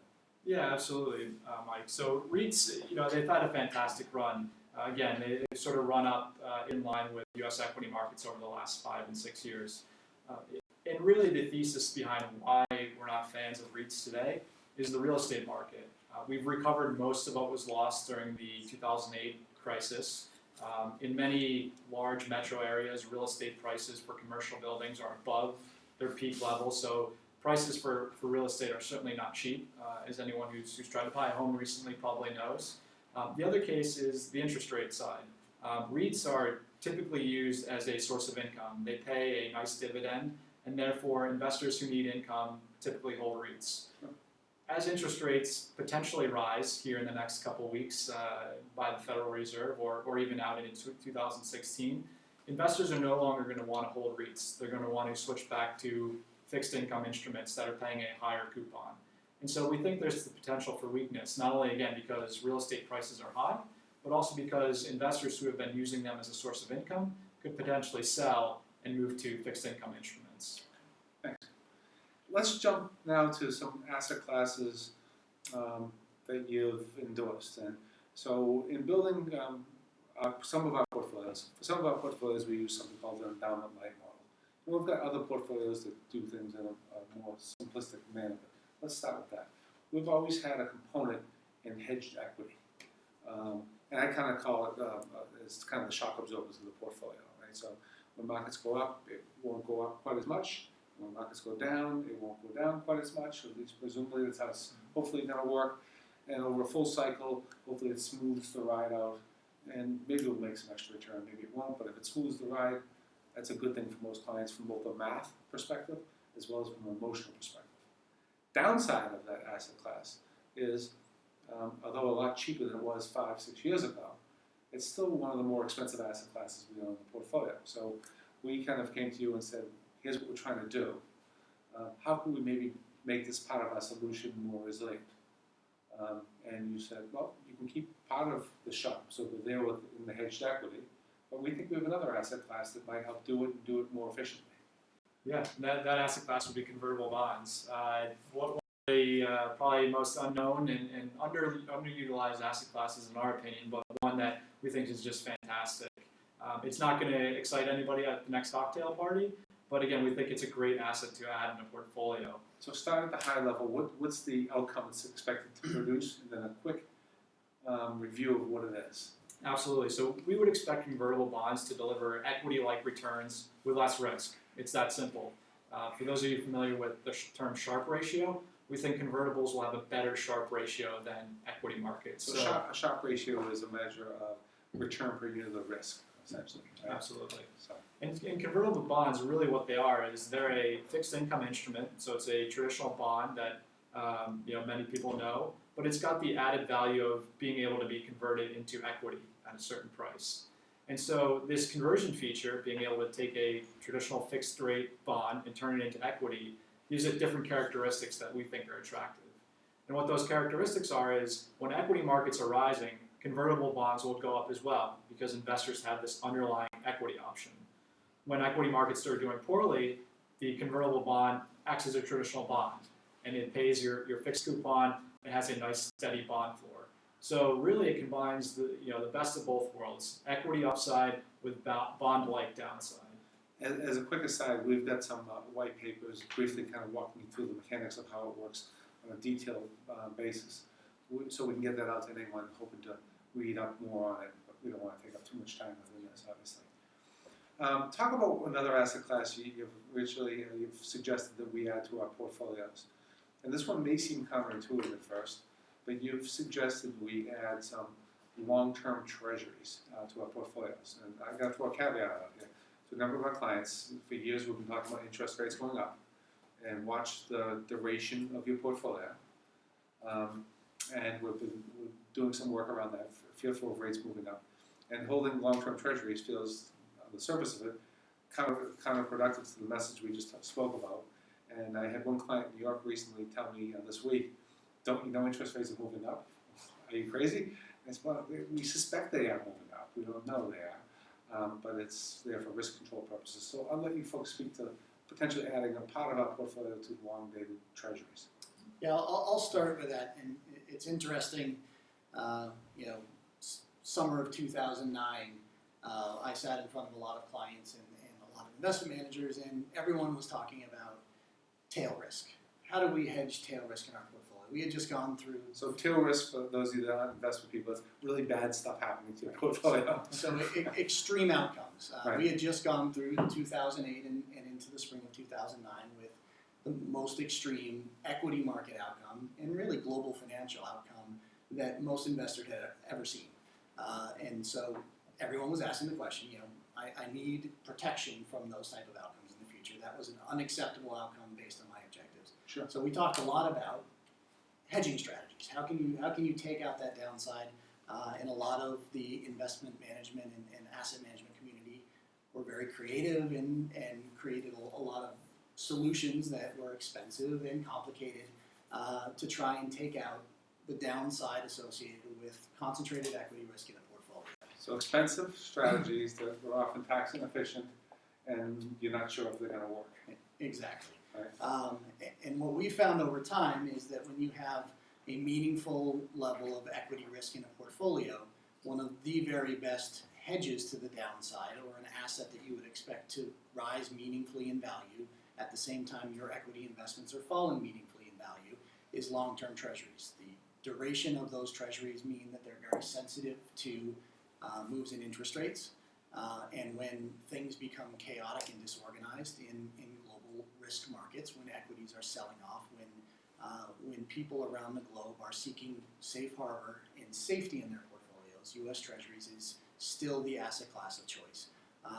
bit? Yeah, absolutely, Mike. So REITs, they've had a fantastic run. Again, they've sort of run up in line with U.S. equity markets over the last 5 and 6 years. And really the thesis behind why we're not fans of REITs today is the real estate market. We've recovered most of what was lost during the 2008 crisis. In many large metro areas, real estate prices for commercial buildings are above their peak level. So prices for real estate are certainly not cheap, as anyone who's tried to buy a home recently probably knows. The other case is the interest rate side. REITs are typically used as a source of income. They pay a nice dividend, and therefore investors who need income typically hold REITs. As interest rates potentially rise here in the next couple of weeks by the Federal Reserve or even out into 2016, investors are no longer going to want to hold REITs. They're going to want to switch back to fixed income instruments that are paying a higher coupon. And so we think there's the potential for weakness, not only again because real estate prices are high, but also because investors who have been using them as a source of income could potentially sell and move to fixed income instruments. Thanks. Let's jump now to some asset classes that you've endorsed. And so in building some of our portfolios, for some of our portfolios we use something called the endowment light model. And we've got other portfolios that do things in a more simplistic manner. Let's start with that. We've always had a component in hedged equity. And I kind of call it, it's kind of the shock absorbers of the portfolio, right? So when markets go up, it won't go up quite as much. When markets go down, it won't go down quite as much. At least presumably that's how it's hopefully going to work. And over a full cycle, hopefully it smooths the ride out. And maybe it'll make some extra return, maybe it won't. But if it smooths the ride, that's a good thing for most clients from both a math perspective as well as from an emotional perspective. Downside of that asset class is, although a lot cheaper than it was 5, 6 years ago, it's still one of the more expensive asset classes we own in the portfolio. So we kind of came to you and said, here's what we're trying to do. How can we maybe make this part of our solution more resilient? And you said, well, you can keep part of the shop, so we're there in the hedged equity, but we think we have another asset class that might help do it and do it more efficiently. Yeah, that asset class would be convertible bonds. One of the probably most unknown and underutilized asset classes in our opinion, but one that we think is just fantastic. It's not going to excite anybody at the next cocktail party, but again, we think it's a great asset to add in a portfolio. So start at the high level. What's the outcome it's expected to produce, and then a quick review of what it is. Absolutely. So we would expect convertible bonds to deliver equity-like returns with less risk. It's that simple. For those of you familiar with the term Sharpe Ratio, we think convertibles will have a better Sharpe Ratio than equity markets. So a Sharpe Ratio is a measure of return per unit of risk, essentially. Right? Absolutely. So. And convertible bonds, really what they are is they're a fixed income instrument. So it's a traditional bond that many people know, but it's got the added value of being able to be converted into equity at a certain price. And so this conversion feature, being able to take a traditional fixed rate bond and turn it into equity, gives it different characteristics that we think are attractive. And what those characteristics are is when equity markets are rising, convertible bonds will go up as well because investors have this underlying equity option. When equity markets are doing poorly, the convertible bond acts as a traditional bond and it pays your fixed coupon. It has a nice steady bond floor. So really it combines the best of both worlds, equity upside with bond-like downside. As a quick aside, we've got some white papers briefly kind of walking you through the mechanics of how it works on a detailed basis. So we can get that out to anyone hoping to read up more on it, but we don't want to take up too much time within this, obviously. Talk about another asset class you've suggested that we add to our portfolios. And this one may seem counterintuitive at first, but you've suggested we add some long-term treasuries to our portfolios. And I've got to throw a caveat out here. To a number of our clients, for years we've been talking about interest rates going up, and watch the duration of your portfolio. And we're doing some work around that, fearful of rates moving up. And holding long-term treasuries feels, on the surface of it, counterproductive to the message we just spoke about. And I had one client in New York recently tell me this week, don't you know interest rates are moving up? Are you crazy? And it's, well, we suspect they are moving up. We don't know they are. But it's there for risk control purposes. So I'll let you folks speak to potentially adding a part of our portfolio to long-dated treasuries. Yeah, I'll start with that, and it's interesting. Summer of 2009, I sat in front of a lot of clients and a lot of investment managers, and everyone was talking about tail risk. How do we hedge tail risk in our portfolio? We had just gone through. So tail risk, for those of you that aren't investment people, is really bad stuff happening to your portfolio. So extreme outcomes. Right. We had just gone through 2008 and into the spring of 2009 with the most extreme equity market outcome and really global financial outcome that most investors had ever seen. And so everyone was asking the question, I need protection from those type of outcomes in the future. That was an unacceptable outcome based on my objectives. Sure. So we talked a lot about hedging strategies. How can you take out that downside? And a lot of the investment management and asset management community were very creative and created a lot of solutions that were expensive and complicated to try and take out the downside associated with concentrated equity risk in a portfolio. So expensive strategies that were often tax inefficient, and you're not sure if they're going to work. Exactly. Right. And what we found over time is that when you have a meaningful level of equity risk in a portfolio, one of the very best hedges to the downside, or an asset that you would expect to rise meaningfully in value at the same time your equity investments are falling meaningfully in value, is long-term treasuries. The duration of those treasuries mean that they're very sensitive to moves in interest rates. And when things become chaotic and disorganized in global risk markets, when equities are selling off, when people around the globe are seeking safe harbor and safety in their portfolios, U.S. Treasuries is still the asset class of choice.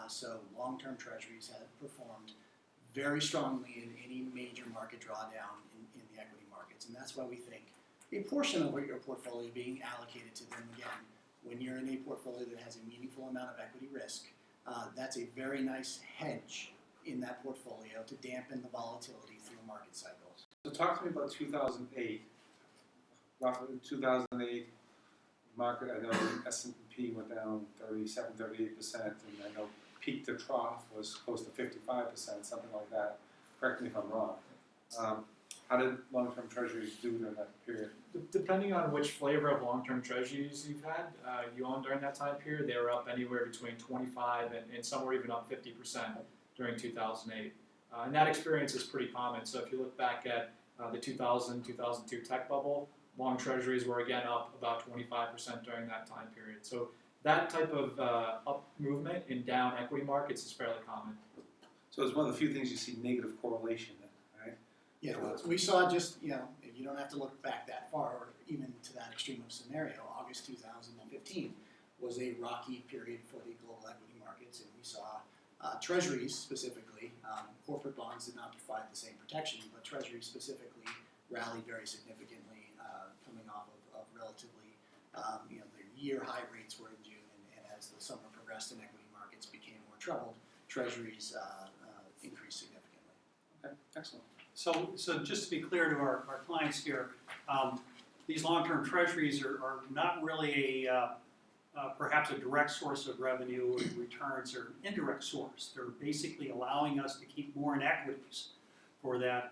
So long-term treasuries have performed very strongly in any major market drawdown in the equity markets. And that's why we think a portion of your portfolio being allocated to them, again, when you're in a portfolio that has a meaningful amount of equity risk, that's a very nice hedge in that portfolio to dampen the volatility through market cycles. So talk to me about 2008. Roughly 2008 market, I know the S&P went down 37, 38%, and I know peak to trough was close to 55%, something like that. Correct me if I'm wrong. How did long-term treasuries do during that period? Depending on which flavor of long-term treasuries you've had, you owned during that time period, they were up anywhere between 25 and some were even up 50% during 2008. And that experience is pretty common. So if you look back at the 2000, 2002 tech bubble, long treasuries were again up about 25% during that time period. So that type of up movement in down equity markets is fairly common. So it's one of the few things you see negative correlation in, right? Yeah, we saw just, you don't have to look back that far or even to that extreme of scenario. August 2015 was a rocky period for the global equity markets, and we saw treasuries specifically, corporate bonds did not provide the same protection, but treasuries specifically rallied very significantly coming off of relatively, their year high rates were in June, and as the summer progressed and equity markets became more troubled, treasuries increased significantly. Okay, excellent. So just to be clear to our clients here, these long-term treasuries are not really perhaps a direct source of revenue or returns, or indirect source. They're basically allowing us to keep more in equities for the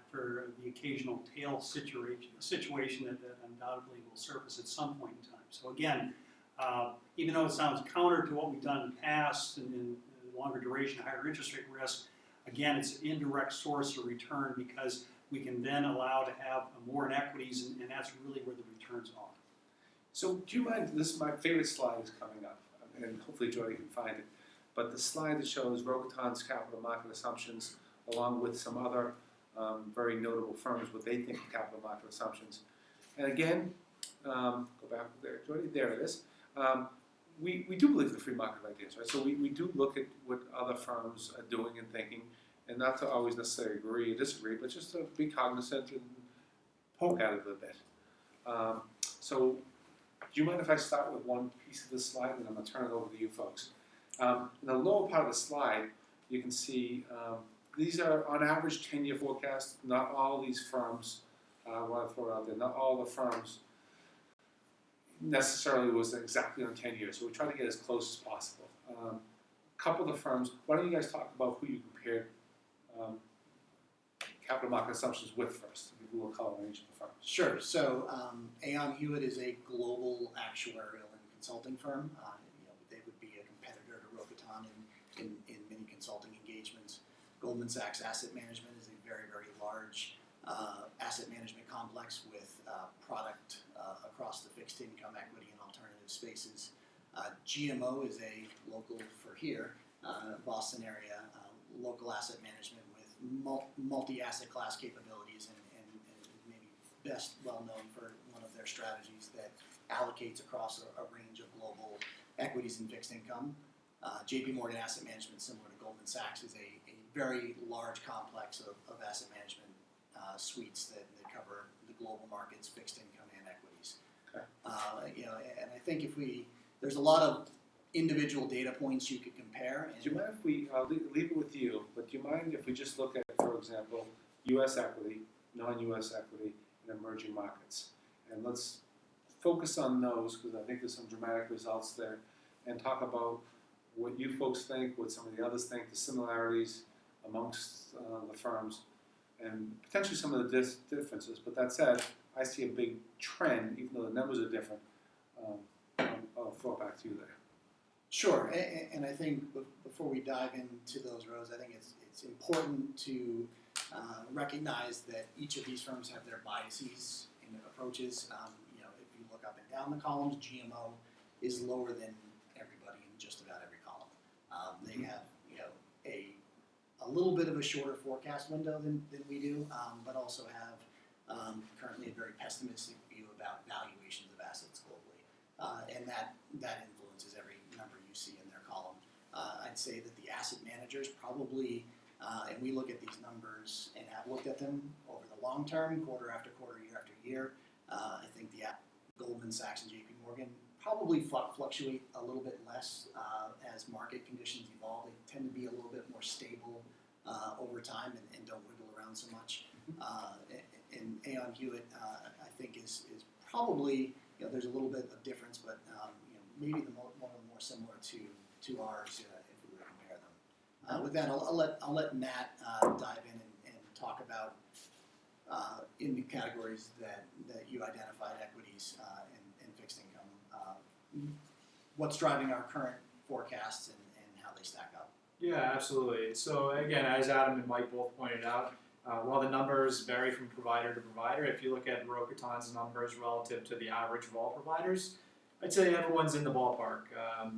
occasional tail situation that undoubtedly will surface at some point in time. So again, even though it sounds counter to what we've done in the past and longer duration, higher interest rate risk, again, it's an indirect source of return because we can then allow to have more in equities, and that's really where the returns are. So do you mind, this is my favorite slide is coming up, and hopefully Jody can find it, but the slide that shows Rocaton's capital market assumptions along with some other very notable firms what they think of capital market assumptions. And again, go back there, Jody, there it is. We do believe in the free market of ideas, right? So we do look at what other firms are doing and thinking, and not to always necessarily agree or disagree, but just to be cognizant and poke at it a bit. So do you mind if I start with one piece of this slide, and I'm going to turn it over to you folks? In the lower part of the slide, you can see these are on average 10-year forecasts. Not all these firms, I want to throw it out there, not all the firms necessarily was exactly on 10 years, so we try to get as close as possible. A couple of the firms, why don't you guys talk about who you compared capital market assumptions with first? Give a little color on each of the firms. Sure. So Aon Hewitt is a global actuarial and consulting firm. They would be a competitor to Rocaton in many consulting engagements. Goldman Sachs Asset Management is a very, very large asset management complex with product across the fixed income, equity, and alternative spaces. GMO is a local for here, Boston area, local asset management with multi-asset class capabilities and maybe best well known for one of their strategies that allocates across a range of global equities and fixed income. JP Morgan Asset Management, similar to Goldman Sachs, is a very large complex of asset management suites that cover the global markets, fixed income, and equities. Okay. And I think there's a lot of individual data points you could compare. Do you mind if we, I'll leave it with you, but do you mind if we just look at, for example, U.S. equity, non-U.S. equity, and emerging markets? And let's focus on those, because I think there's some dramatic results there, and talk about what you folks think, what some of the others think, the similarities amongst the firms, and potentially some of the differences. But that said, I see a big trend, even though the numbers are different. I'll throw it back to you there. Sure, and I think before we dive into those rows, I think it's important to recognize that each of these firms have their biases in their approaches. If you look up and down the columns, GMO is lower than everybody in just about every column. They have a little bit of a shorter forecast window than we do, but also have currently a very pessimistic view about valuations of assets globally, and that influences every number you see in their column. I'd say that the asset managers probably, and we look at these numbers and have looked at them over the long term, quarter after quarter, year after year. I think the Goldman Sachs and JP Morgan probably fluctuate a little bit less as market conditions evolve. They tend to be a little bit more stable over time and don't wiggle around so much. And Aon Hewitt, I think, is probably, there's a little bit of difference, but maybe one of the more similar to ours if we were to compare them. With that, I'll let Matt dive in and talk about in the categories that you identified, equities and fixed income, what's driving our current forecasts and how they stack up. Yeah, absolutely. So again, as Adam and Mike both pointed out, while the numbers vary from provider to provider, if you look at Rocaton's numbers relative to the average of all providers, I'd say everyone's in the ballpark.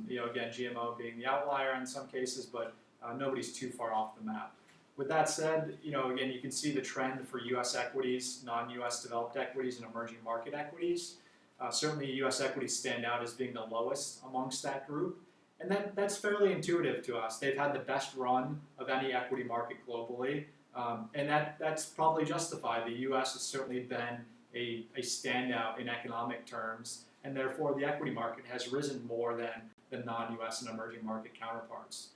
Again, GMO being the outlier in some cases, but nobody's too far off the map. With that said, again, you can see the trend for U.S. equities, non-U.S. developed equities, and emerging market equities. Certainly, U.S. equities stand out as being the lowest amongst that group. And that's fairly intuitive to us. They've had the best run of any equity market globally, and that's probably justified. The U.S. has certainly been a standout in economic terms, and therefore the equity market has risen more than the non-U.S. and emerging market counterparts.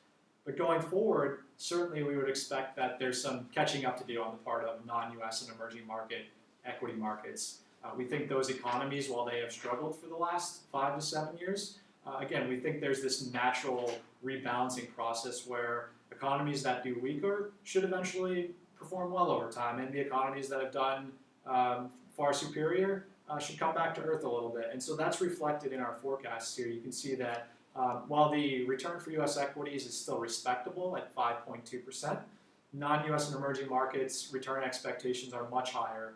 But going forward, certainly we would expect that there's some catching up to do on the part of non-U.S. and emerging market equity markets. We think those economies, while they have struggled for the last 5 to 7 years, again, we think there's this natural rebalancing process where economies that do weaker should eventually perform well over time, and the economies that have done far superior should come back to earth a little bit. And so that's reflected in our forecasts here. You can see that while the return for U.S. equities is still respectable at 5.2%, non-U.S. and emerging markets return expectations are much higher,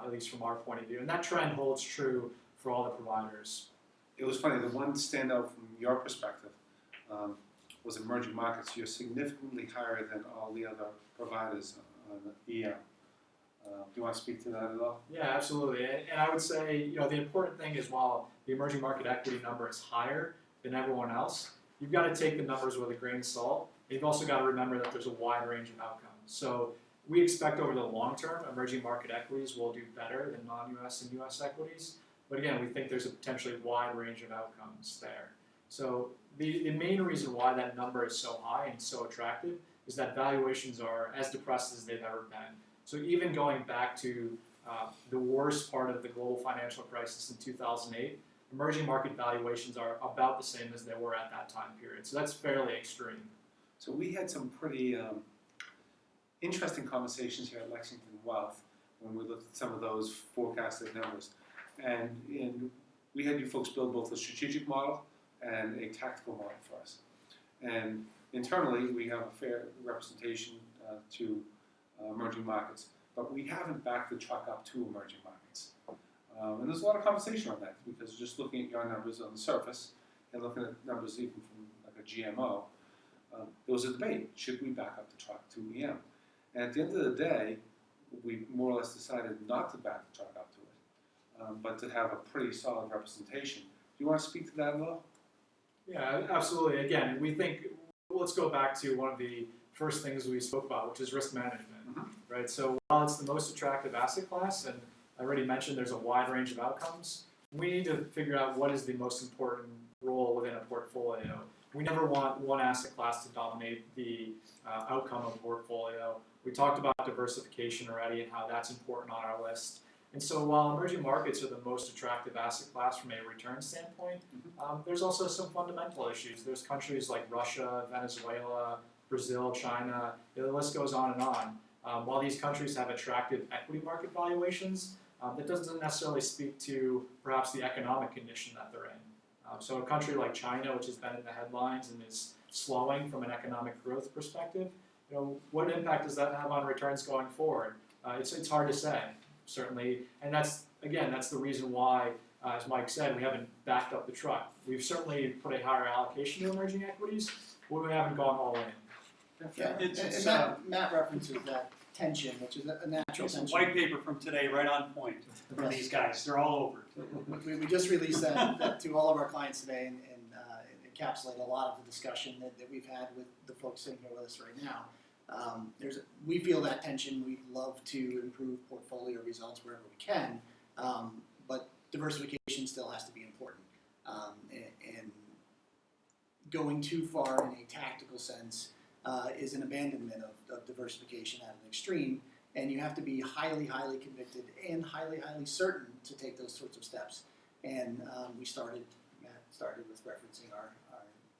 at least from our point of view. And that trend holds true for all the providers. It was funny, the one standout from your perspective was emerging markets. You're significantly higher than all the other providers on the EM. Do you want to speak to that at all? Yeah, absolutely. And I would say, the important thing is while the emerging market equity number is higher than everyone else, you've got to take the numbers with a grain of salt. You've also got to remember that there's a wide range of outcomes. So we expect over the long term, emerging market equities will do better than non-US and US equities. But again, we think there's a potentially wide range of outcomes there. So the main reason why that number is so high and so attractive is that valuations are as depressed as they've ever been. So even going back to the worst part of the global financial crisis in 2008, emerging market valuations are about the same as they were at that time period. So that's fairly extreme. So we had some pretty interesting conversations here at Lexington Wealth when we looked at some of those forecasted numbers. And we had you folks build both a strategic model and a tactical model for us. And internally, we have a fair representation to emerging markets, but we haven't backed the truck up to emerging markets. And there's a lot of conversation on that because just looking at your numbers on the surface and looking at numbers even from like a GMO, there was a debate, should we back up the truck to EM? And at the end of the day, we more or less decided not to back the truck up to it, but to have a pretty solid representation. Do you want to speak to that at all? Yeah, absolutely. Again, we think, let's go back to one of the first things we spoke about, which is risk management, right? So while it's the most attractive asset class, and I already mentioned there's a wide range of outcomes, we need to figure out what is the most important role within a portfolio. We never want one asset class to dominate the outcome of a portfolio. We talked about diversification already and how that's important on our list. And so while emerging markets are the most attractive asset class from a return standpoint, there's also some fundamental issues. There's countries like Russia, Venezuela, Brazil, China, the list goes on and on. While these countries have attractive equity market valuations, that doesn't necessarily speak to perhaps the economic condition that they're in. So a country like China, which has been in the headlines and is slowing from an economic growth perspective, what impact does that have on returns going forward? It's hard to say, certainly, and that's the reason why, as Mike said, we haven't backed up the truck. We've certainly put a higher allocation to emerging equities, but we haven't gone all in. Yeah, It's Matt references that tension, which is a natural some tension. white paper from today right on point for these guys. They're all over it. We just released that to all of our clients today and encapsulate a lot of the discussion that we've had with the folks sitting here with us right now. We feel that tension. We'd love to improve portfolio results wherever we can, but diversification still has to be important. And going too far in a tactical sense is an abandonment of diversification at an extreme, and you have to be highly, highly convicted and highly, highly certain to take those sorts of steps. And Matt started with referencing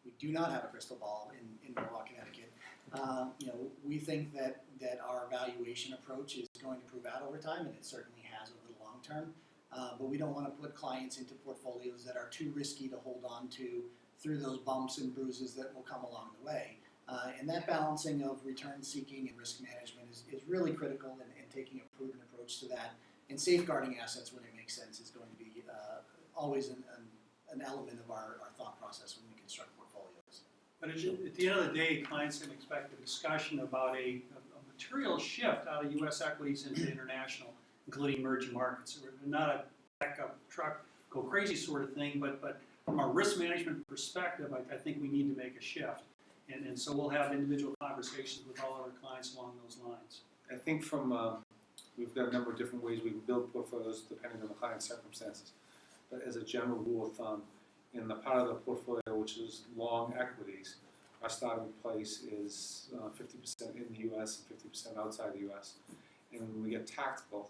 we do not have a crystal ball in Norwalk, Connecticut. We think that our valuation approach is going to prove out over time, and it certainly has over the long term. But we don't want to put clients into portfolios that are too risky to hold on to through those bumps and bruises that will come along the way. And that balancing of return seeking and risk management is really critical, and taking a prudent approach to that and safeguarding assets when it makes sense is going to be always an element of our thought process when we construct portfolios. But at the end of the day, clients can expect a discussion about a material shift out of U.S. equities into international, including emerging markets. So we're not a backup truck, go crazy sort of thing, but from a risk management perspective, I think we need to make a shift. And so we'll have individual conversations with all our clients along those lines. I think we've got a number of different ways we can build portfolios depending on the client's circumstances. But as a general rule of thumb, in the part of the portfolio which is long equities, our starting place is 50% in the U.S. and 50% outside the U.S. And when we get tactical,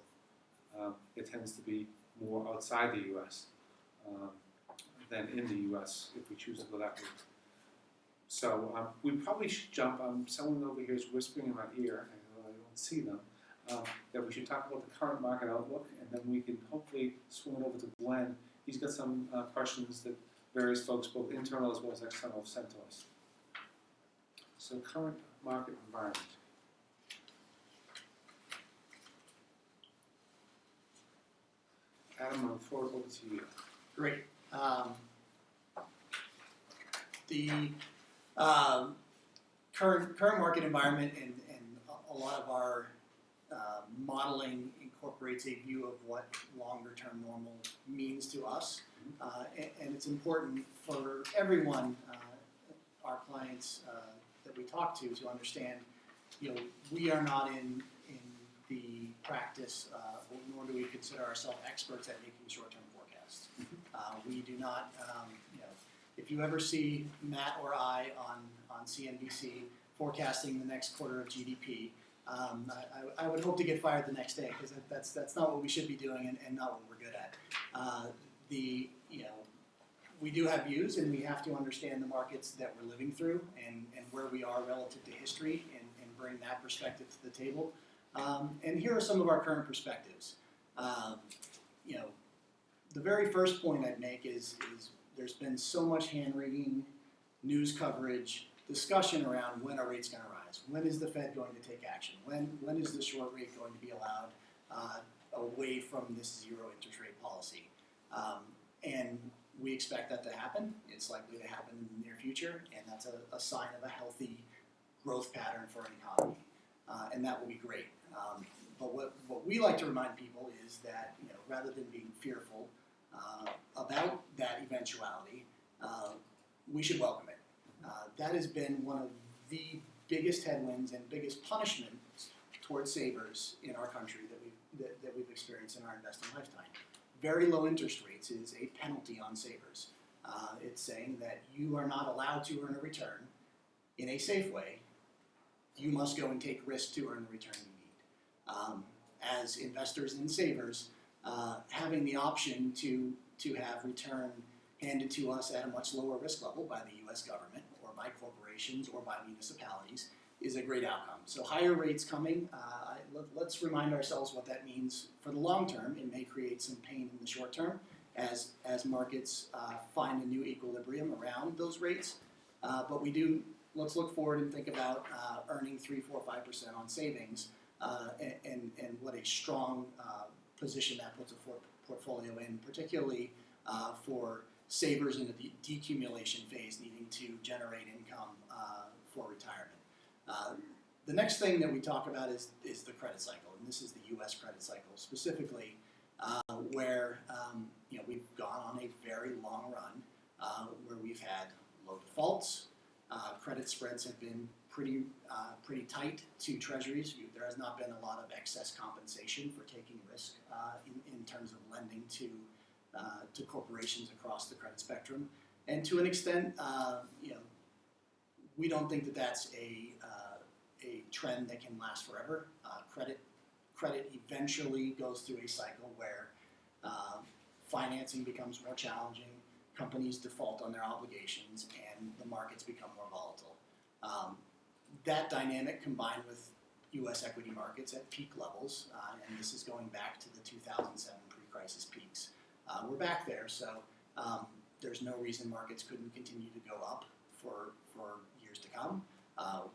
it tends to be more outside the U.S. Than in the U.S. if we choose to go that route. So we probably should jump. Someone over here is whispering in my ear, and I don't see them, that we should talk about the current market outlook, and then we can hopefully swing it over to Glenn. He's got some questions that various folks, both internal as well as external, have sent to us. So current market environment. Adam, I'll throw it over to you. Great. The current market environment and a lot of our modeling incorporates a view of what longer-term normal means to us, and it's important for everyone, our clients that we talk to understand. We are not in the practice, nor do we consider ourselves experts at making short-term forecasts. We do not, if you ever see Matt or I on CNBC forecasting the next quarter of GDP, I would hope to get fired the next day, because that's not what we should be doing and not what we're good at. We do have views, and we have to understand the markets that we're living through and where we are relative to history, and bring that perspective to the table. And here are some of our current perspectives. The very first point I'd make is there's been so much hand-wringing, news coverage, discussion around when are rates going to rise? When is the Fed going to take action? When is the short rate going to be allowed away from this zero interest rate policy? And we expect that to happen. It's likely to happen in the near future, and that's a sign of a healthy growth pattern for an economy, and that will be great. But what we like to remind people is that rather than being fearful about that eventuality, we should welcome it. That has been one of the biggest headwinds and biggest punishments towards savers in our country that we've experienced in our investing lifetime. Very low interest rates is a penalty on savers. It's saying that you are not allowed to earn a return in a safe way. You must go and take risk to earn the return you need. As investors and savers, having the option to have return handed to us at a much lower risk level by the U.S. government or by corporations or by municipalities is a great outcome. So higher rates coming, let's remind ourselves what that means for the long term. It may create some pain in the short term as markets find a new equilibrium around those rates. But let's look forward and think about earning 3, 4, 5% on savings, and what a strong position that puts a portfolio in, particularly for savers in the decumulation phase needing to generate income for retirement. The next thing that we talk about is the credit cycle, and this is the U.S. credit cycle specifically, where we've gone on a very long run where we've had low defaults. Credit spreads have been pretty tight to Treasuries. There has not been a lot of excess compensation for taking risk in terms of lending to corporations across the credit spectrum, and to an extent, we don't think that that's a trend that can last forever. Credit eventually goes through a cycle where financing becomes more challenging, companies default on their obligations, and the markets become more volatile. That dynamic, combined with U.S. equity markets at peak levels, and this is going back to the 2007 pre-crisis peaks. We're back there, so there's no reason markets couldn't continue to go up for years to come.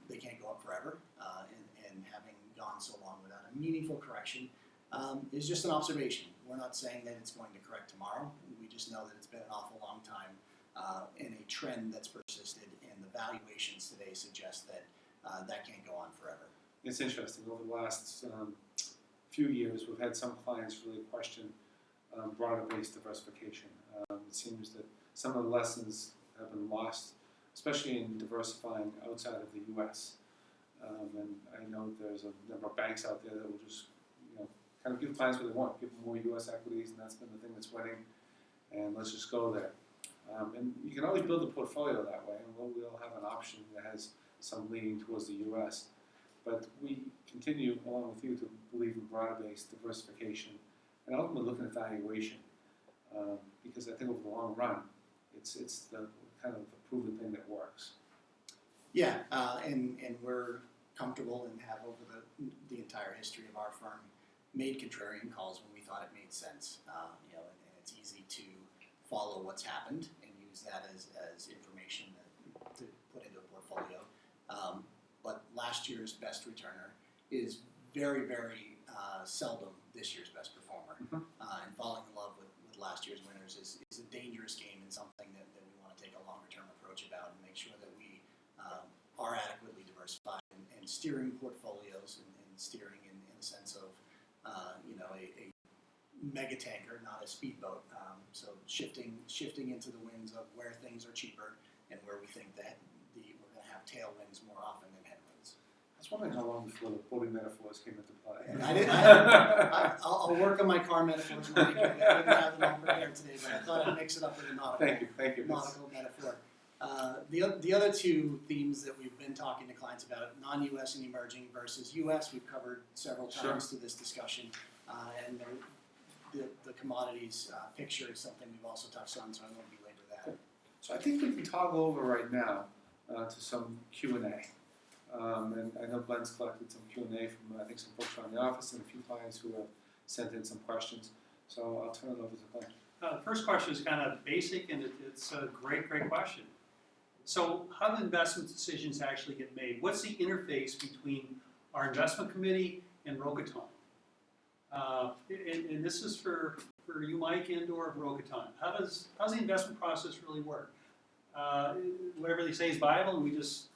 They can't go up forever, and having gone so long without a meaningful correction is just an observation. We're not saying that it's going to correct tomorrow. We just know that it's been an awful long time and a trend that's persisted, and the valuations today suggest that that can't go on forever. It's interesting. Over the last few years, we've had some clients really question broader-based diversification. It seems that some of the lessons have been lost, especially in diversifying outside of the U.S. And I know there's a number of banks out there that will just, kind of give clients what they want, give them more U.S. equities, and that's been the thing that's winning. And let's just go there. And you can always build a portfolio that way, and we'll have an option that has some leaning towards the U.S. But we continue, along with you, to believe in broader-based diversification and ultimately looking at valuation, because I think over the long run, it's the kind of the proven thing that works. Yeah, and we're comfortable and have over the entire history of our firm made contrarian calls when we thought it made sense. And it's easy to follow what's happened and use that as information to put into a portfolio. But last year's best returner is very, very seldom this year's best performer. Mm-hmm. And falling in love with last year's winners is a dangerous game, and something that we want to take a longer-term approach about and make sure that we are adequately diversified and steering portfolios and steering in the sense of a mega tanker, not a speedboat. So shifting into the winds of where things are cheaper and where we think that we're going to have tailwinds more often than headwinds. I was wondering how long before the boating metaphors came into play. And I'll work on my car metaphors. Mike. I didn't have them all prepared today, but I thought I'd mix it up with a Thank you. nautical metaphor. The other two themes that we've been talking to clients about, non-U.S. and emerging versus U.S., we've covered several times through this discussion, and the commodities picture is something we've also touched on, so I won't belabor that. So I think we can toggle over right now to some Q&A. And I know Glenn's collected some Q&A from, I think, some folks around the office and a few clients who have sent in some questions. So I'll turn it over to Glenn. The first question is kind of basic, and it's a great question. So how do investment decisions actually get made? What's the interface between our investment committee and Rocaton? And this is for you, Mike, and/or Rocaton. How's the investment process really work? Whatever they say is Bible, and we just.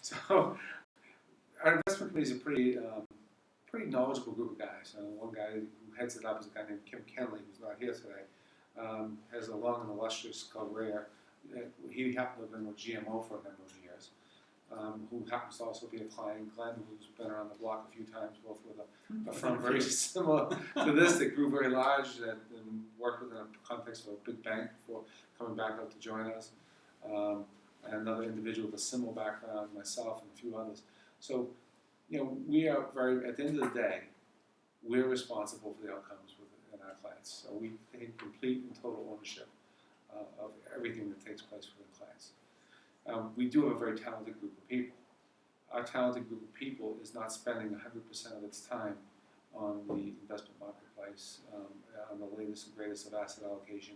So our investment committee is a pretty knowledgeable group of guys. One guy who heads it up is a guy named Kim Kenley, who's not here today. Has a long and illustrious career. He happened to have been with GMO for a number of years. Who happens to also be a client, Glenn, who's been around the block a few times, both with a firm very similar to this that grew very large and worked within a context of a big bank before coming back out to join us. And another individual with a similar background, myself and a few others. So, we are at the end of the day, we're responsible for the outcomes within our clients. So we take complete and total ownership of everything that takes place with the clients. We do have a very talented group of people. Our talented group of people is not spending 100% of its time on the investment marketplace, on the latest and greatest of asset allocation.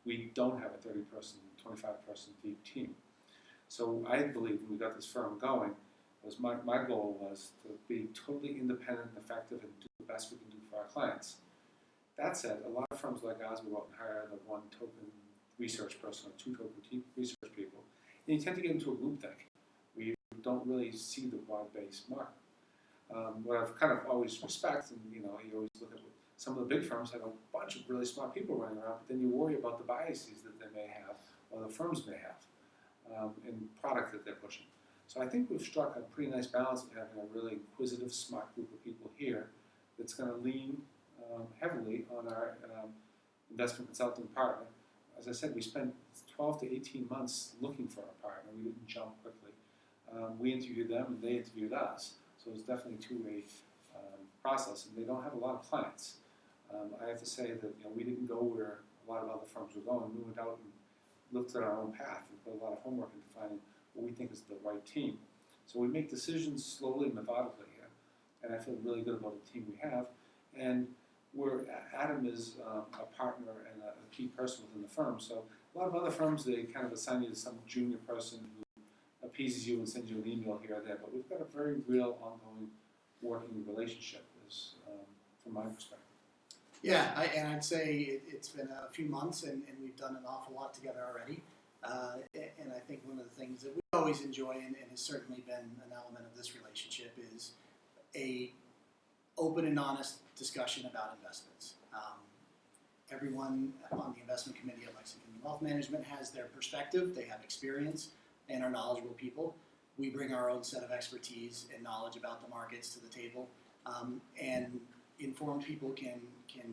We don't have a 30-person, 25-person deep team. So I believe when we got this firm going, my goal was to be totally independent and effective and do the best we can do for our clients. That said, a lot of firms like ours will go out and hire the one token research person or two token research people. And you tend to get into a groupthink where you don't really see the broad-based market. What I've kind of always respected, and you always look at some of the big firms have a bunch of really smart people running around, but then you worry about the biases that they may have or the firms may have in product that they're pushing. So I think we've struck a pretty nice balance of having a really inquisitive, smart group of people here that's going to lean heavily on our investment consulting partner. As I said, we spent 12 to 18 months looking for a partner. We didn't jump quickly. We interviewed them and they interviewed us. So it was definitely a two-way process, and they don't have a lot of clients. I have to say that we didn't go where a lot of other firms were going. We went out and looked at our own path and put a lot of homework into finding what we think is the right team. So we make decisions slowly and methodically here, and I feel really good about the team we have. And Adam is a partner and a key person within the firm. So a lot of other firms, they kind of assign you to some junior person who appeases you and sends you an email here or there. But we've got a very real, ongoing working relationship, from my perspective. Yeah, I'd say it's been a few months, and we've done an awful lot together already. And I think one of the things that we always enjoy, and has certainly been an element of this relationship, is a open and honest discussion about investments. Everyone on the investment committee at Lexington Wealth Management has their perspective, they have experience, and are knowledgeable people. We bring our own set of expertise and knowledge about the markets to the table, and informed people can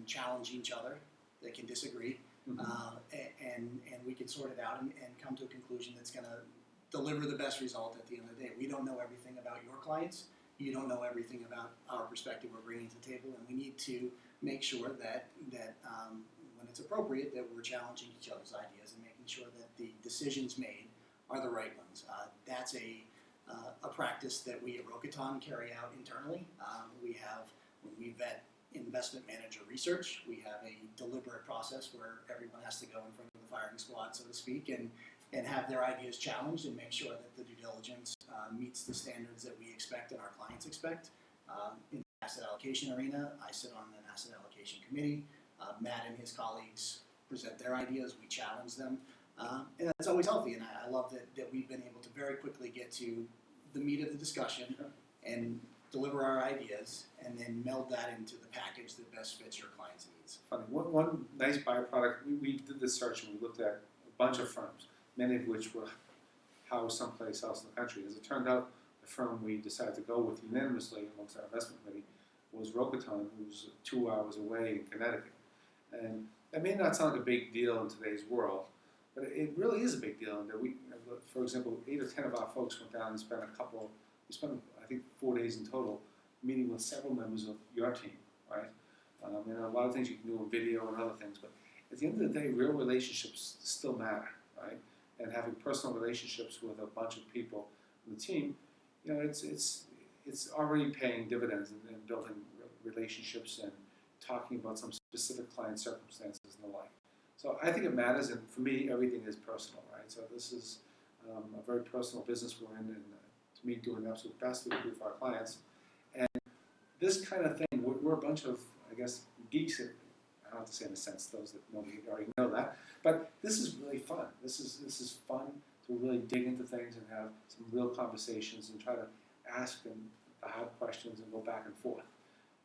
challenge each other, they can disagree, and we can sort it out and come to a conclusion that's going to deliver the best result at the end of the day. We don't know everything about your clients, you don't know everything about our perspective we're bringing to the table, and we need to make sure that when it's appropriate, that we're challenging each other's ideas and making sure that the decisions made are the right ones. That's a practice that we at Rocaton carry out internally. When we vet investment manager research, we have a deliberate process where everyone has to go in front of the firing squad, so to speak, and have their ideas challenged and make sure that the due diligence meets the standards that we expect and our clients expect. In the asset allocation arena, I sit on an asset allocation committee. Matt and his colleagues present their ideas, we challenge them, and that's always healthy, and I love that we've been able to very quickly get to the meat of the discussion and deliver our ideas, and then meld that into the package that best fits your client's needs. Funny. One nice byproduct, we did this search and we looked at a bunch of firms, many of which were housed someplace else in the country. As it turned out, the firm we decided to go with unanimously amongst our investment committee was Rocaton, who's 2 hours away in Connecticut. And that may not sound like a big deal in today's world, but it really is a big deal. And we, for example, 8 or 10 of our folks went down and spent we spent, I think, 4 days in total meeting with several members of your team, right? And a lot of things you can do on video and other things, but at the end of the day, real relationships still matter, right? And having personal relationships with a bunch of people on the team, you know, it's already paying dividends and building relationships and talking about some specific client circumstances and the like. So I think it matters, and for me, everything is personal, right? So this is a very personal business we're in, and to me, doing the absolute best we can do for our clients. And this kind of thing, we're a bunch of, I guess, geeks. I don't have to say in a sense, those that already know that, but this is really fun. This is fun to really dig into things and have some real conversations and try to ask them the hard questions and go back and forth.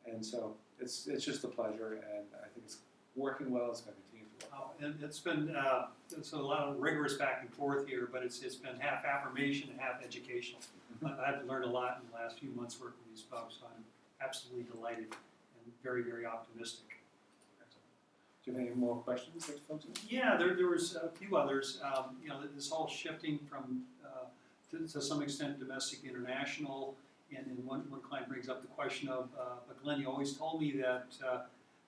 And so it's just a pleasure, and I think it's working well. It's going to continue to work. And it's been it's a lot of rigorous back and forth here, but it's been half affirmation and half educational. I've learned a lot in the last few months working with these folks. So I'm absolutely delighted and very, very optimistic. Do you have any more questions, folks? Yeah, there was a few others. You know, this whole shifting from to some extent domestic to international, and one client brings up the question of, but Glenn, you always told me that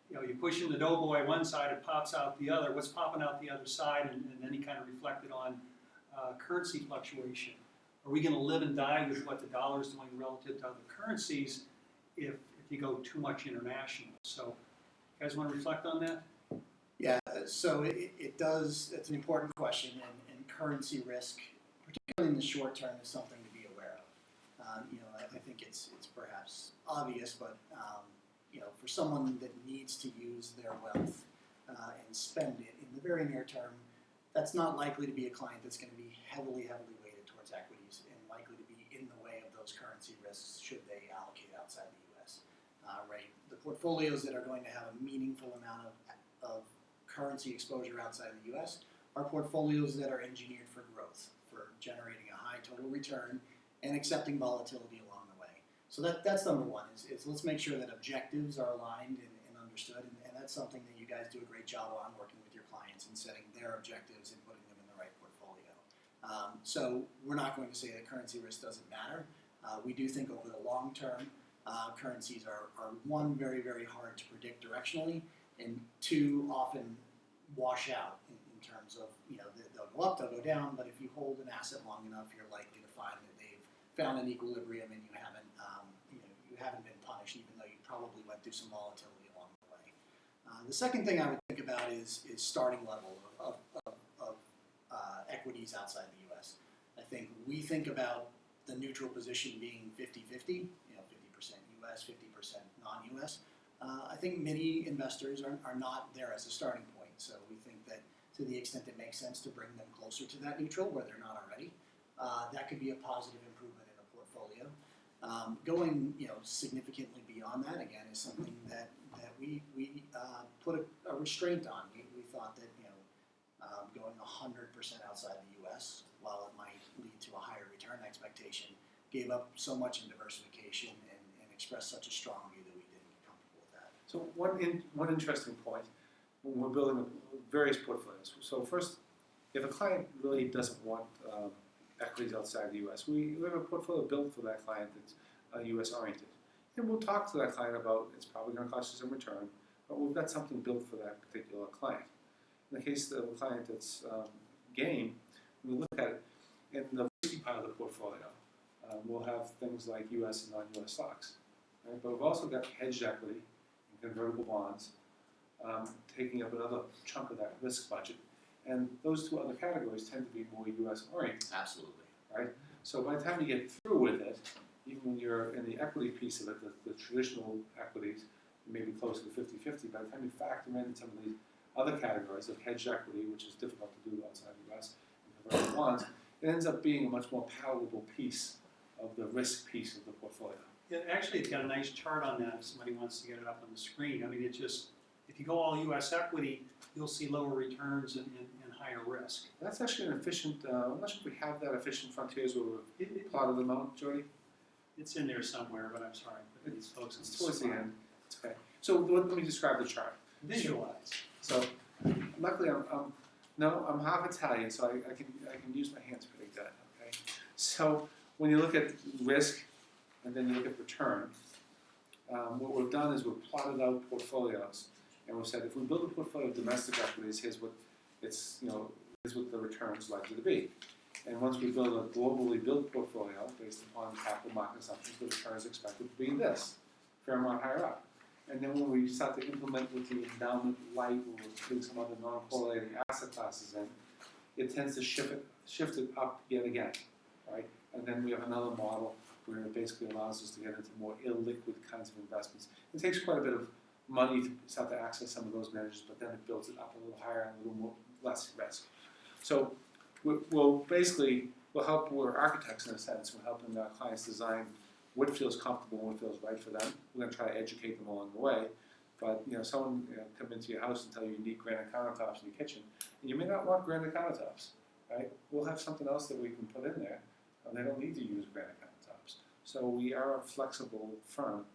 you know, you push in the doughboy one side, it pops out the other. What's popping out the other side? And then he kind of reflected on currency fluctuation. Are we going to live and die with what the dollar is doing relative to other currencies if you go too much international? So, you guys want to reflect on that? Yeah, so it does, it's an important question, and currency risk, particularly in the short term, is something to be aware of. You know, I think it's perhaps obvious, but you know, for someone that needs to use their wealth and spend it in the very near term, that's not likely to be a client that's going to be heavily weighted towards equities and likely to be in the way of those currency risks should they allocate outside the U.S. Right? The portfolios that are going to have a meaningful amount of currency exposure outside of the U.S. are portfolios that are engineered for growth, for generating a high total return and accepting volatility along the way. So that's number one, is let's make sure that objectives are aligned and understood, and that's something that you guys do a great job on, working with your clients and setting their objectives and putting them in the right portfolio. So we're not going to say that currency risk doesn't matter. We do think over the long term, currencies are one, very, very hard to predict directionally, and two, often wash out in terms of, you know, they'll go up, they'll go down, but if you hold an asset long enough, you're likely to find that they've found an equilibrium and you haven't been punished, even though you probably went through some volatility along the way. The second thing I would think about is starting level of equities outside the U.S. I think we think about the neutral position being 50-50, you know, 50% U.S., 50% non-U.S. I think many investors are not there as a starting point, so we think that to the extent it makes sense to bring them closer to that neutral where they're not already, that could be a positive improvement in a portfolio. Going, you know, significantly beyond that, again, is something that we put a restraint on. We thought that, you know, going 100% outside the U.S., while it might lead to a higher return expectation, gave up so much in diversification and expressed such a strong view that we didn't get comfortable with that. So one interesting point when we're building various portfolios. So first, if a client really doesn't want equities outside the U.S., we have a portfolio built for that client that's U.S. oriented. And we'll talk to that client about it's probably going to cost you some return, but we've got something built for that particular client. In the case of the client that's game, when we look at it, in the risky part of the portfolio, we'll have things like U.S. and non-U.S. stocks. Right? But we've also got hedged equity and convertible bonds taking up another chunk of that risk budget. And those two other categories tend to be more U.S. oriented. Absolutely. Right? So by the time you get through with it, even when you're in the equity piece of it, the traditional equities, maybe closer to 50-50, by the time you factor in some of these other categories of hedged equity, which is difficult to do outside the U.S., and convertible bonds, it ends up being a much more palatable piece of the risk piece of the portfolio. Yeah, actually, it's got a nice chart on that if somebody wants to get it up on the screen. I mean, it just, if you go all US equity, you'll see lower returns and higher risk. That's actually an efficient, I'm not sure if we have that efficient frontiers where It, we've plotted them out, Jody. it's in there somewhere, but I'm sorry, but these folks. It's towards the end. It's okay. So let me describe the chart. Visualize. So luckily I'm half Italian, so I can use my hands pretty good. Okay. So when you look at risk and then you look at return, what we've done is we've plotted out portfolios, and we've said if we build a portfolio of domestic equities, here's what it's here's what the returns likely to be. And once we build a globally built portfolio based upon capital market assumptions, the return is expected to be this, fair amount higher up. And then when we start to implement with the endowment light, when we're putting some other non-correlating asset classes in, it tends to shift it up yet again, right? And then we have another model where it basically allows us to get into more illiquid kinds of investments. It takes quite a bit of money to start to access some of those managers, but then it builds it up a little higher and a little more, less risk. So we'll help, we're architects in a sense, we're helping our clients design what feels comfortable and what feels right for them. We're going to try to educate them along the way. But someone come into your house and tell you need granite countertops in your kitchen, and you may not want granite countertops, right? We'll have something else that we can put in there, and they don't need to use granite countertops. So we are a flexible firm,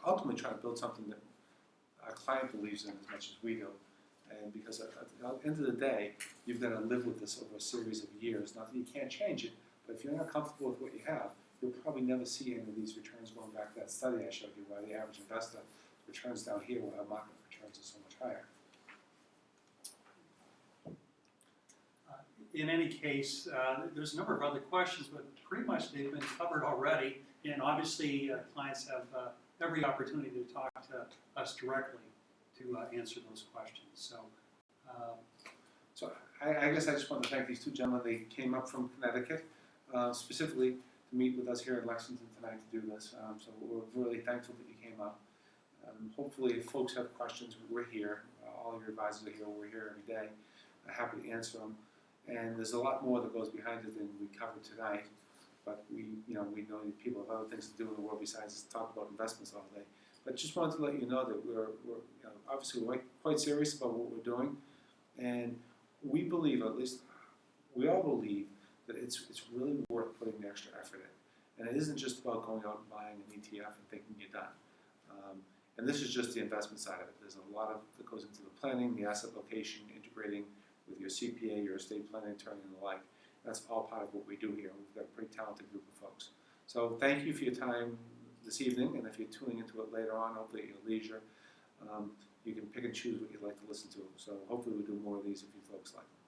ultimately trying to build something that our client believes in as much as we do. And because at the end of the day, you've got to live with this over a series of years. Not that you can't change it, but if you're not comfortable with what you have, you'll probably never see any of these returns going back to that study I showed you, why the average investor returns down here while our market returns are so much higher. In any case, there's a number of other questions, but pretty much they've been covered already. And obviously, clients have every opportunity to talk to us directly to answer those questions. So I guess I just want to thank these two gentlemen. They came up from Connecticut specifically to meet with us here in Lexington tonight to do this. So we're really thankful that you came up. Hopefully, if folks have questions, we're here. All of your advisors are here. We're here every day. Happy to answer them. And there's a lot more that goes behind it than we covered tonight. But we know that people have other things to do in the world besides talk about investments all day. But just wanted to let you know that we're obviously we're quite serious about what we're doing, and we believe, at least we all believe, that it's really worth putting the extra effort in. And it isn't just about going out and buying an ETF and thinking you're done. And this is just the investment side of it. There's a lot that goes into the planning, the asset location, integrating with your CPA, your estate planning attorney, and the like. That's all part of what we do here. We've got a pretty talented group of folks. So thank you for your time this evening, and if you're tuning into it later on, hopefully at your leisure, you can pick and choose what you'd like to listen to. So hopefully we'll do more of these if you folks like them.